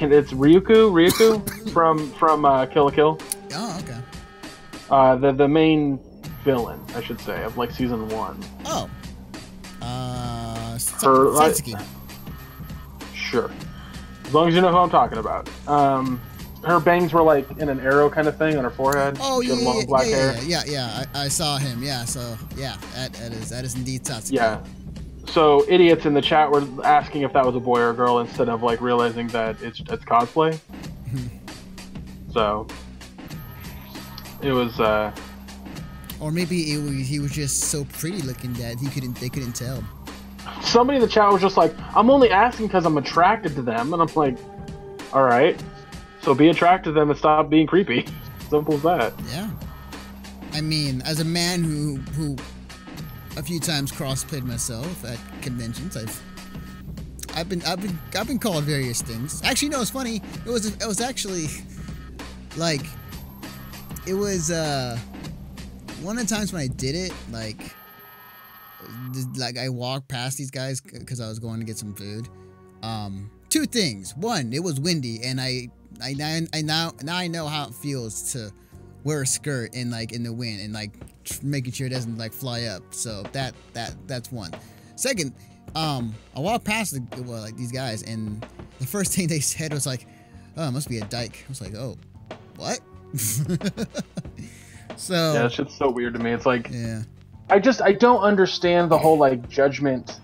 it's Ryuku from Kill la Kill. Oh, okay. The main villain, I should say, of like season 1. Oh. Satsuki. Sure. As long as you know who I'm talking about. Her bangs were like in an arrow kind of thing on her forehead. Oh, she had long black hair. Yeah. I saw him. Yeah, so yeah, that is indeed Satsuki. Yeah. So idiots in the chat were asking if that was a boy or a girl instead of like realizing that it's cosplay. So it was. Or maybe he was just so pretty looking that they couldn't tell. Somebody in the chat was just like, I'm only asking because I'm attracted to them, and I'm like, all right, so be attracted to them and stop being creepy. Simple as that. Yeah. I mean, as a man who a few times cross-played myself at conventions, I've been called various things. Actually, no, it's funny. It was actually like one of the times when I did it, like like I walked past these guys because I was going to get some food. Two things. One, it was windy, and I now I know how it feels to wear a skirt in the wind and like making sure it doesn't like fly up. So that's one. Second, I walked past these guys, and the first thing they said was like, "Oh, it must be a dyke." I was like, "Oh, what?" So yeah, that shit's so weird to me. It's like, yeah. I don't understand the whole like judgment.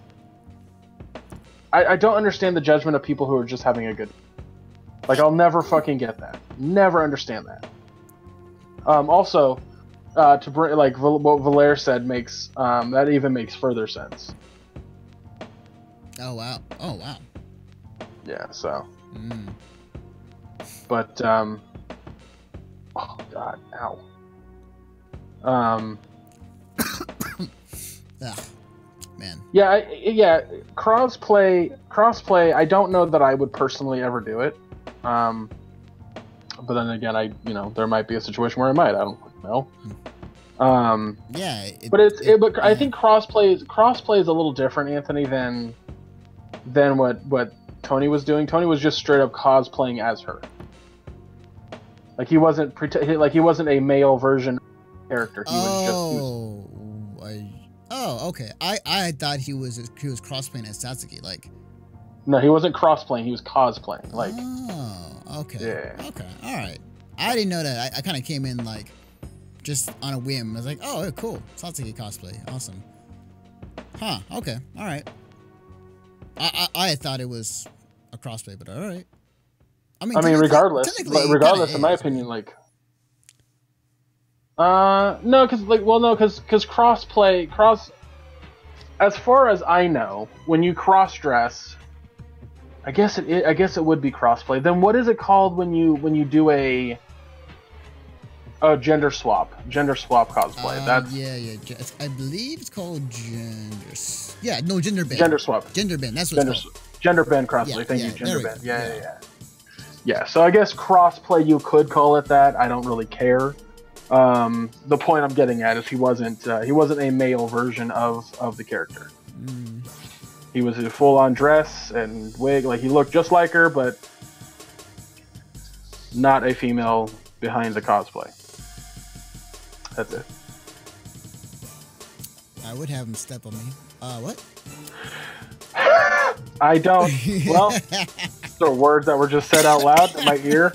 I don't understand the judgment of people who are just having a good. Like, I'll never fucking get that. Never understand that. Also, to bring like what Valere said makes that even makes further sense. Oh wow. Oh wow. Yeah. So. Mm. But oh god, ow. Ugh, man. Yeah, crossplay. I don't know that I would personally ever do it. But then again, there might be a situation where I might. I don't know. Yeah. But I think crossplay is a little different, Anthony, than what Tony was doing. Tony was just straight up cosplaying as her. Like he wasn't he wasn't a male version character. He was okay. I thought he was crossplaying as Satsuki, like. No, he wasn't cross-playing. He was cosplaying. Like. Oh, okay. Yeah. Okay. All right. I didn't know that. I kind of came in like just on a whim. I was like, oh, cool, Satsuki cosplay, awesome. Huh. Okay. All right. I thought it was a crossplay, but all right. I mean, regardless, in my opinion, like. No, because cross. As far as I know, when you cross-dress, I guess it would be crossplay. Then what is it called when you do a gender swap cosplay? I believe it's called gender. Yeah, no, gender bend. Gender swap. Gender bend. That's what it's called. Gender bend cosplay. Thank you, gender bend. Yeah. So I guess crossplay, you could call it that. I don't really care. The point I'm getting at is he wasn't a male version of the character. Mm. He was a full-on dress and wig, like he looked just like her, but not a female behind the cosplay. That's it. I would have him step on me. What? I don't. Well, these are words that were just said out loud in my ear.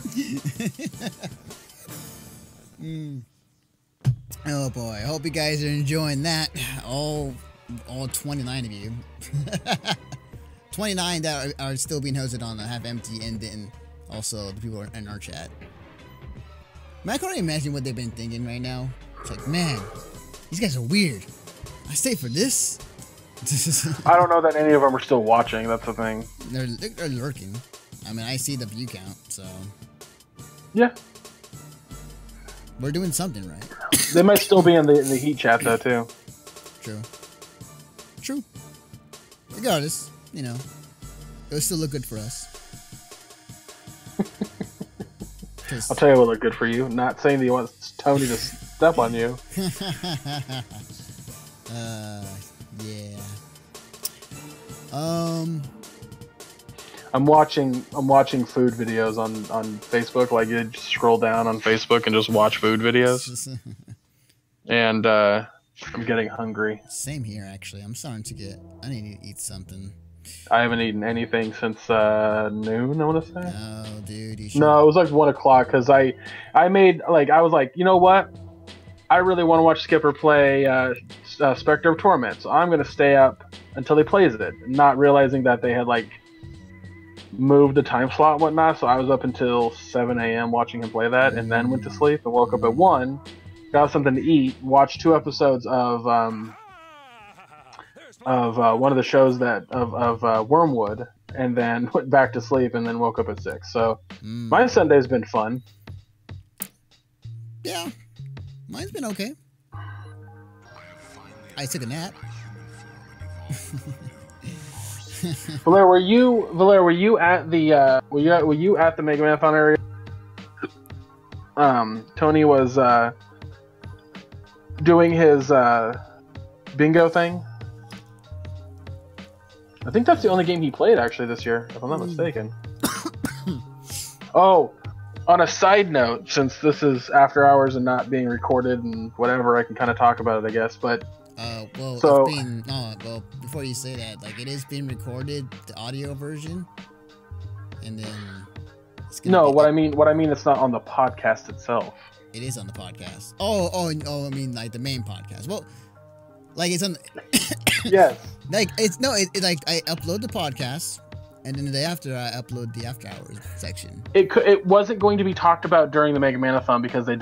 Oh boy, I hope you guys are enjoying that. All 29 of you. 29 that are still being hosted on Have Empty, and then also the people in our chat. Man, I can't imagine what they've been thinking right now. It's like, man, these guys are weird. I stayed for this. I don't know that any of them are still watching. That's the thing. They're lurking. I mean, I see the view count, so yeah. We're doing something right. They might still be in the heat chat though too. True. Regardless, it'll still look good for us. I'll tell you what looked good for you. Not saying that you want Tony to step on you. Yeah. I'm watching food videos on Facebook. Like, you just scroll down on Facebook and just watch food videos. And I'm getting hungry. Same here, actually. I'm starting to I need to eat something. I haven't eaten anything since noon, I want to say. No, dude, you should. No, it was like 1 o'clock because I was like, you know what? I really want to watch Skipper play Spectre of Torment, so I'm going to stay up until he plays it, not realizing that they had like moved the time slot and whatnot. So I was up until 7 a.m. watching him play that, and then went to sleep and woke up at 1, got something to eat, watched 2 episodes of one of the shows of Wormwood, and then went back to sleep, and then woke up at 6. So my Sunday's been fun. Yeah, mine's been okay. I took a nap. Valere, were you at the were you at the Mega Marathon area? Tony was doing his bingo thing. I think that's the only game he played actually this year, if I'm not mistaken. Oh, on a side note, since this is after hours and not being recorded and whatever, I can kind of talk about it, I guess. But well, so, it's being well, before you say that, like, it is being recorded, the audio version, and then it's gonna no, be what I mean, it's not on the podcast itself. It is on the podcast. Oh, I mean, like the main podcast. Well, like it's on. Yes. Like it's no, it like I upload the podcast, and then the day after I upload the after hours section. It wasn't going to be talked about during the Mega Manathon because they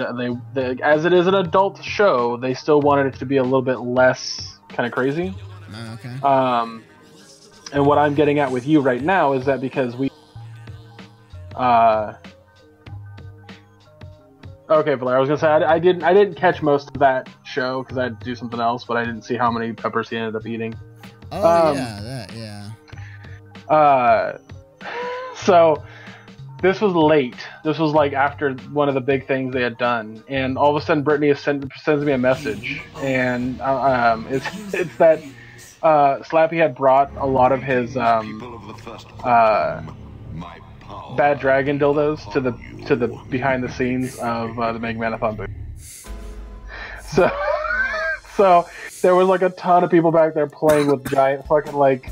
as it is an adult show, they still wanted it to be a little bit less kind of crazy. Oh, okay. And what I'm getting at with you right now is that because we okay, Blair, I was gonna say I didn't catch most of that show because I had to do something else, but I didn't see how many peppers he ended up eating. Oh yeah, that yeah. So this was late. This was like after one of the big things they had done, and all of a sudden Brittany sends me a message, and it's that Slappy had brought a lot of his Bad Dragon dildos to the behind the scenes of the Mega Manathon booth. So there was like a ton of people back there playing with giant fucking like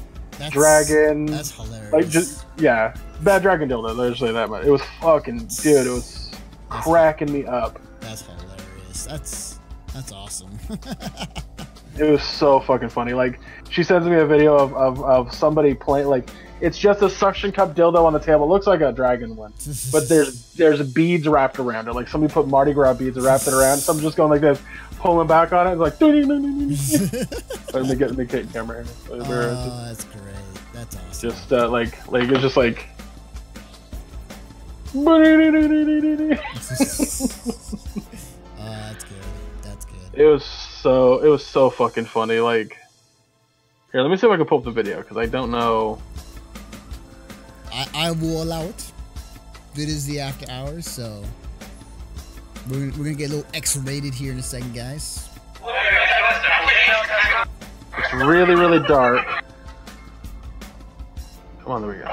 dragon. That's hilarious. Like just yeah, Bad Dragon dildo. Let's say that much. It was fucking dude. It was cracking me up. That's hilarious. That's awesome. It was so fucking funny. Like she sends me a video of somebody playing like. It's just a suction cup dildo on the table. It looks like a dragon one, but there's beads wrapped around it. Like somebody put Mardi Gras beads and wrapped it around. So I'm just going like this, pulling back on it. It's like, let me get the camera here. Oh, that's great. That's awesome. Just like it's just like. Oh, that's good. That's good. It was so fucking funny. Like, here, let me see if I can pull up the video because I don't know. I will allow it. It is the after hours, so we're gonna get a little X-rated here in a second, guys. It's really, really dark. Come on, there we go.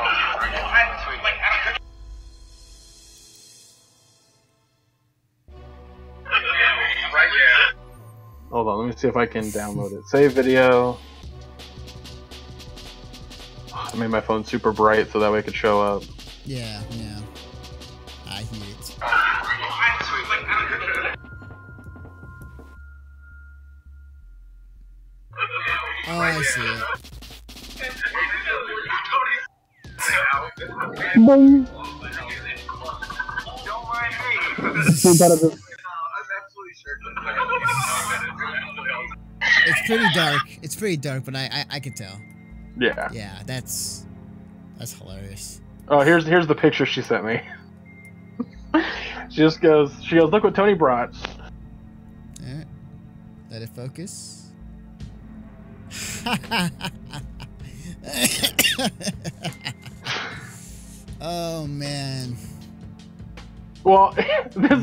Hold on, let me see if I can download it. Save video. I made my phone super bright so that way it could show up. Yeah. I hear it. Oh, I see it. Boing. It's pretty dark. It's pretty dark, but I can tell. Yeah. Yeah, that's hilarious. Oh, here's the picture she sent me. she goes, look what Tony brought. Alright. Let it focus. Oh man. Well, this is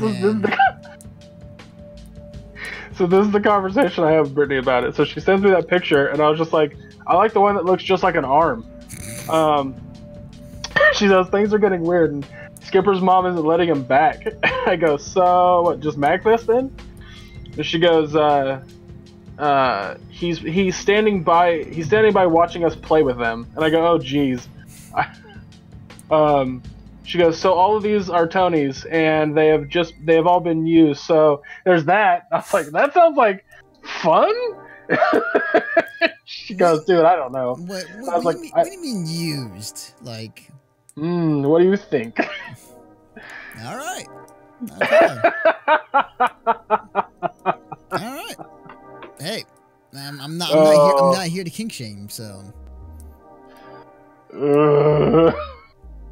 the conversation I have with Brittany about it. So she sends me that picture, and I was just like, I like the one that looks just like an arm. She says things are getting weird, and Skipper's mom isn't letting him back. I go, so what? Just mag this then? And she goes, he's standing by watching us play with them. And I go, oh geez. She goes, so all of these are Tony's, and they have all been used. So there's that. I was like, that sounds like fun. She goes, dude, I don't know. What do you mean used? Like, what do you think? All right. Okay. All right. Hey, I'm not here to kink shame, so.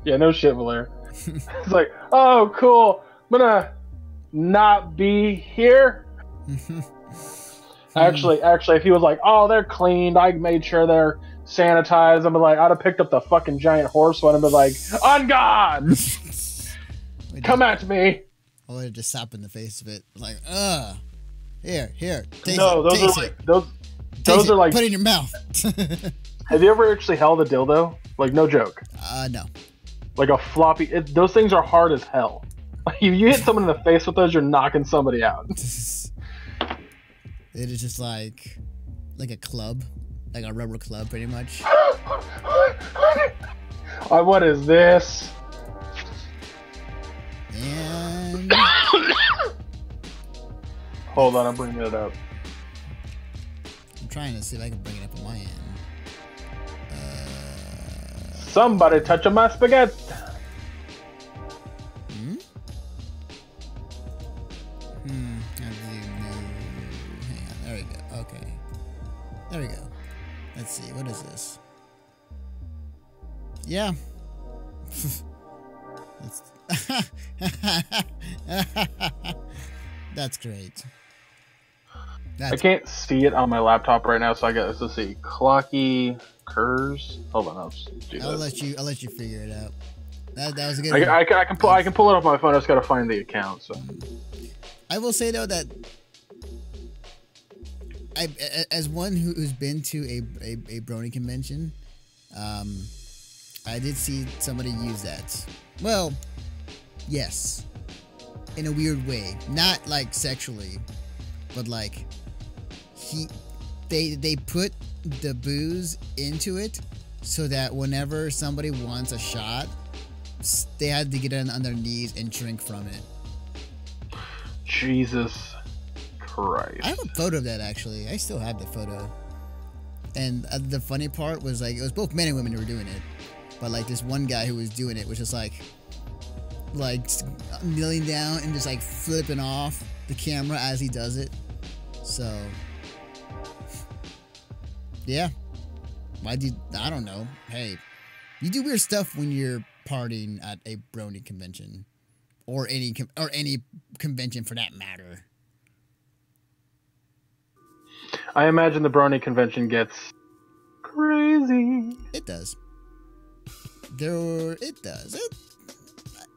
Yeah, no shit, Valer. It's like, oh, cool. I'm gonna not be here. Actually, if he was like, oh, they're cleaned, I made sure they're sanitized, I'd have picked up the fucking giant horse one and been like, on God, come at me. I would have just slapped in the face of it, like, here, taste no, it, those taste are it. like those are like put it in your mouth. Have you ever actually held a dildo? Like, no joke. No. Like a floppy. Those things are hard as hell. If you hit someone in the face with those, you're knocking somebody out. It is just like a club, like a rubber club, pretty much. What is this? And hold on, I'm bringing it up. I'm trying to see if I can bring it up on my end. Somebody touching my spaghetti. Hang on. There we go. Okay. There we go. Let's see. What is this? Yeah. That's great. I can't see it on my laptop right now, so I got. Let's see. Clocky Kurs. Hold on, I'll just do that. I'll let you figure it out. That was a good. I can pull it off my phone. I just gotta find the account. So. I will say though that as one who's been to a brony convention, I did see somebody use that. Well, yes, in a weird way, not like sexually, but like they put the booze into it so that whenever somebody wants a shot, they had to get on their knees and drink from it. Jesus Christ. I have a photo of that, actually. I still have the photo. And the funny part was, like, it was both men and women who were doing it. But, like, this one guy who was doing it was just, like kneeling down and just, like, flipping off the camera as he does it. So, yeah. I don't know. Hey, you do weird stuff when you're partying at a brony convention. Or any convention for that matter. I imagine the brony convention gets crazy. It does. It does.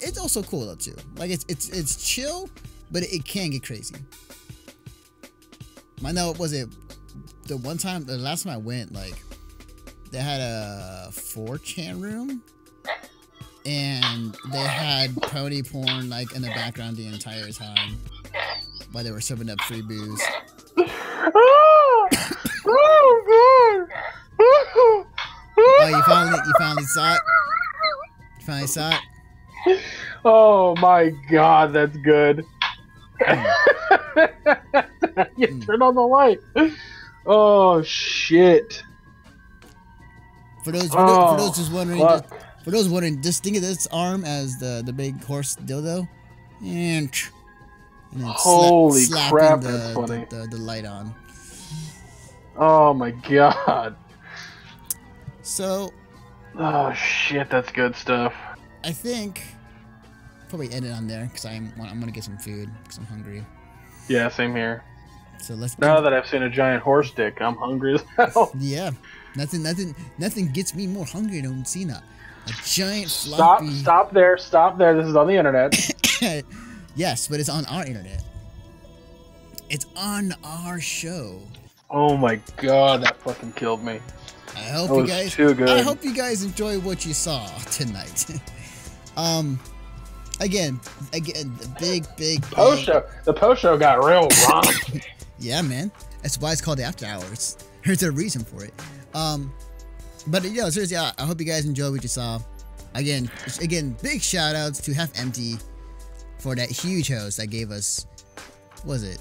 It's also cool though too. Like it's chill, but it can get crazy. I know. Was it the last time I went? Like they had a 4chan room. And they had pony porn like in the background the entire time while they were serving up free booze. Oh Oh, you finally saw it? You finally saw it? Oh my God, that's good. You turn on the light. Oh shit. For those just wondering. For those wondering, just think of this arm as the big horse dildo, and then holy crap, slapping that's funny. The light on. Oh my God. So. Oh shit, that's good stuff. I think probably end it on there because I'm gonna get some food because I'm hungry. Yeah, same here. So let's. Now that I've seen a giant horse dick, I'm hungry as hell. Yeah, nothing gets me more hungry than seeing a giant floppy. Stop there. This is on the internet. Yes, but it's on our internet. It's on our show. Oh my God, that fucking killed me. I hope that you was guys. Too good. I hope you guys enjoy what you saw tonight. Again, the big post show. The post show got real raunchy. Yeah, man. That's why it's called the After Hours. There's a reason for it. But yeah, seriously, I hope you guys enjoyed what you saw. Again, big shout outs to Half Empty for that huge host that gave us, what was it,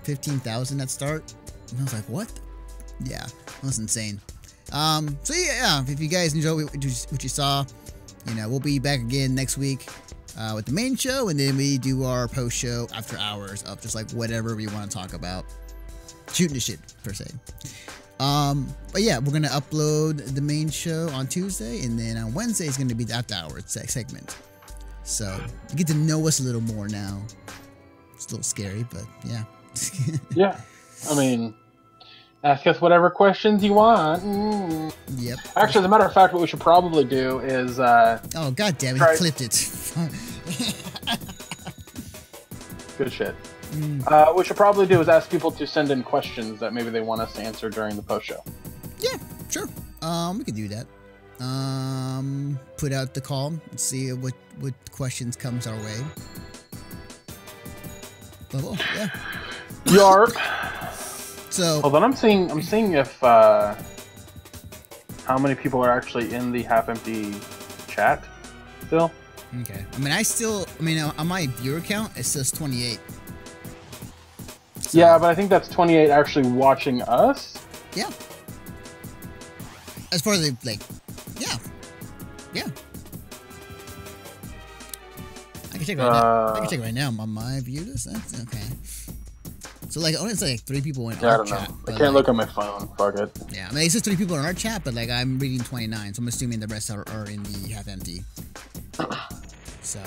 15,000 at start? And I was like, what? Yeah, that was insane. So yeah, if you guys enjoyed what you saw, we'll be back again next week with the main show, and then we do our post show After Hours of just like whatever we want to talk about, shooting the shit per se. But yeah, we're gonna upload the main show on Tuesday, and then on Wednesday is gonna be the After Hours segment. So you get to know us a little more now. It's a little scary, but yeah. Yeah, I mean, ask us whatever questions you want. Yep. Actually, as a matter of fact, what we should probably do is oh god damn it, he clipped it. Good shit. What we should probably do is ask people to send in questions that maybe they want us to answer during the post show. Yeah, sure. We could do that. Put out the call and see what questions comes our way. But well, yeah. Yarp. So Hold on, I'm seeing if how many people are actually in the half empty chat still. okay. I mean, on my viewer count it says 28. So, Yeah, but I think that's 28 actually watching us. yeah. As far as yeah. I can check right now. I can check right now on my view list. That's okay. So like, only it's like 3 people in Yeah, I our don't chat. know. I but, can't like, look at my phone. Fuck it. Yeah, I mean, it says 3 people in our chat, but like I'm reading 29, so I'm assuming the rest are in the half empty. So.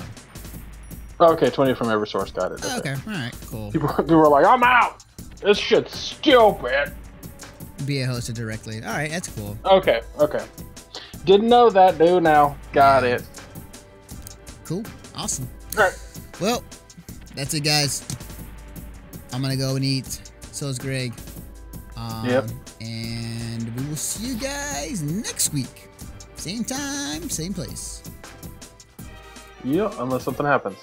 Okay, 20 from every source. Got it. Okay. All right. Cool. People were like, I'm out. This shit's stupid. Be hosted directly. All right, that's cool. Okay. Didn't know that, dude. Now got it. Cool. Awesome. All right. Well, that's it, guys. I'm gonna go and eat. So is Greg. Yep. And we will see you guys next week. Same time, same place. Yeah, unless something happens.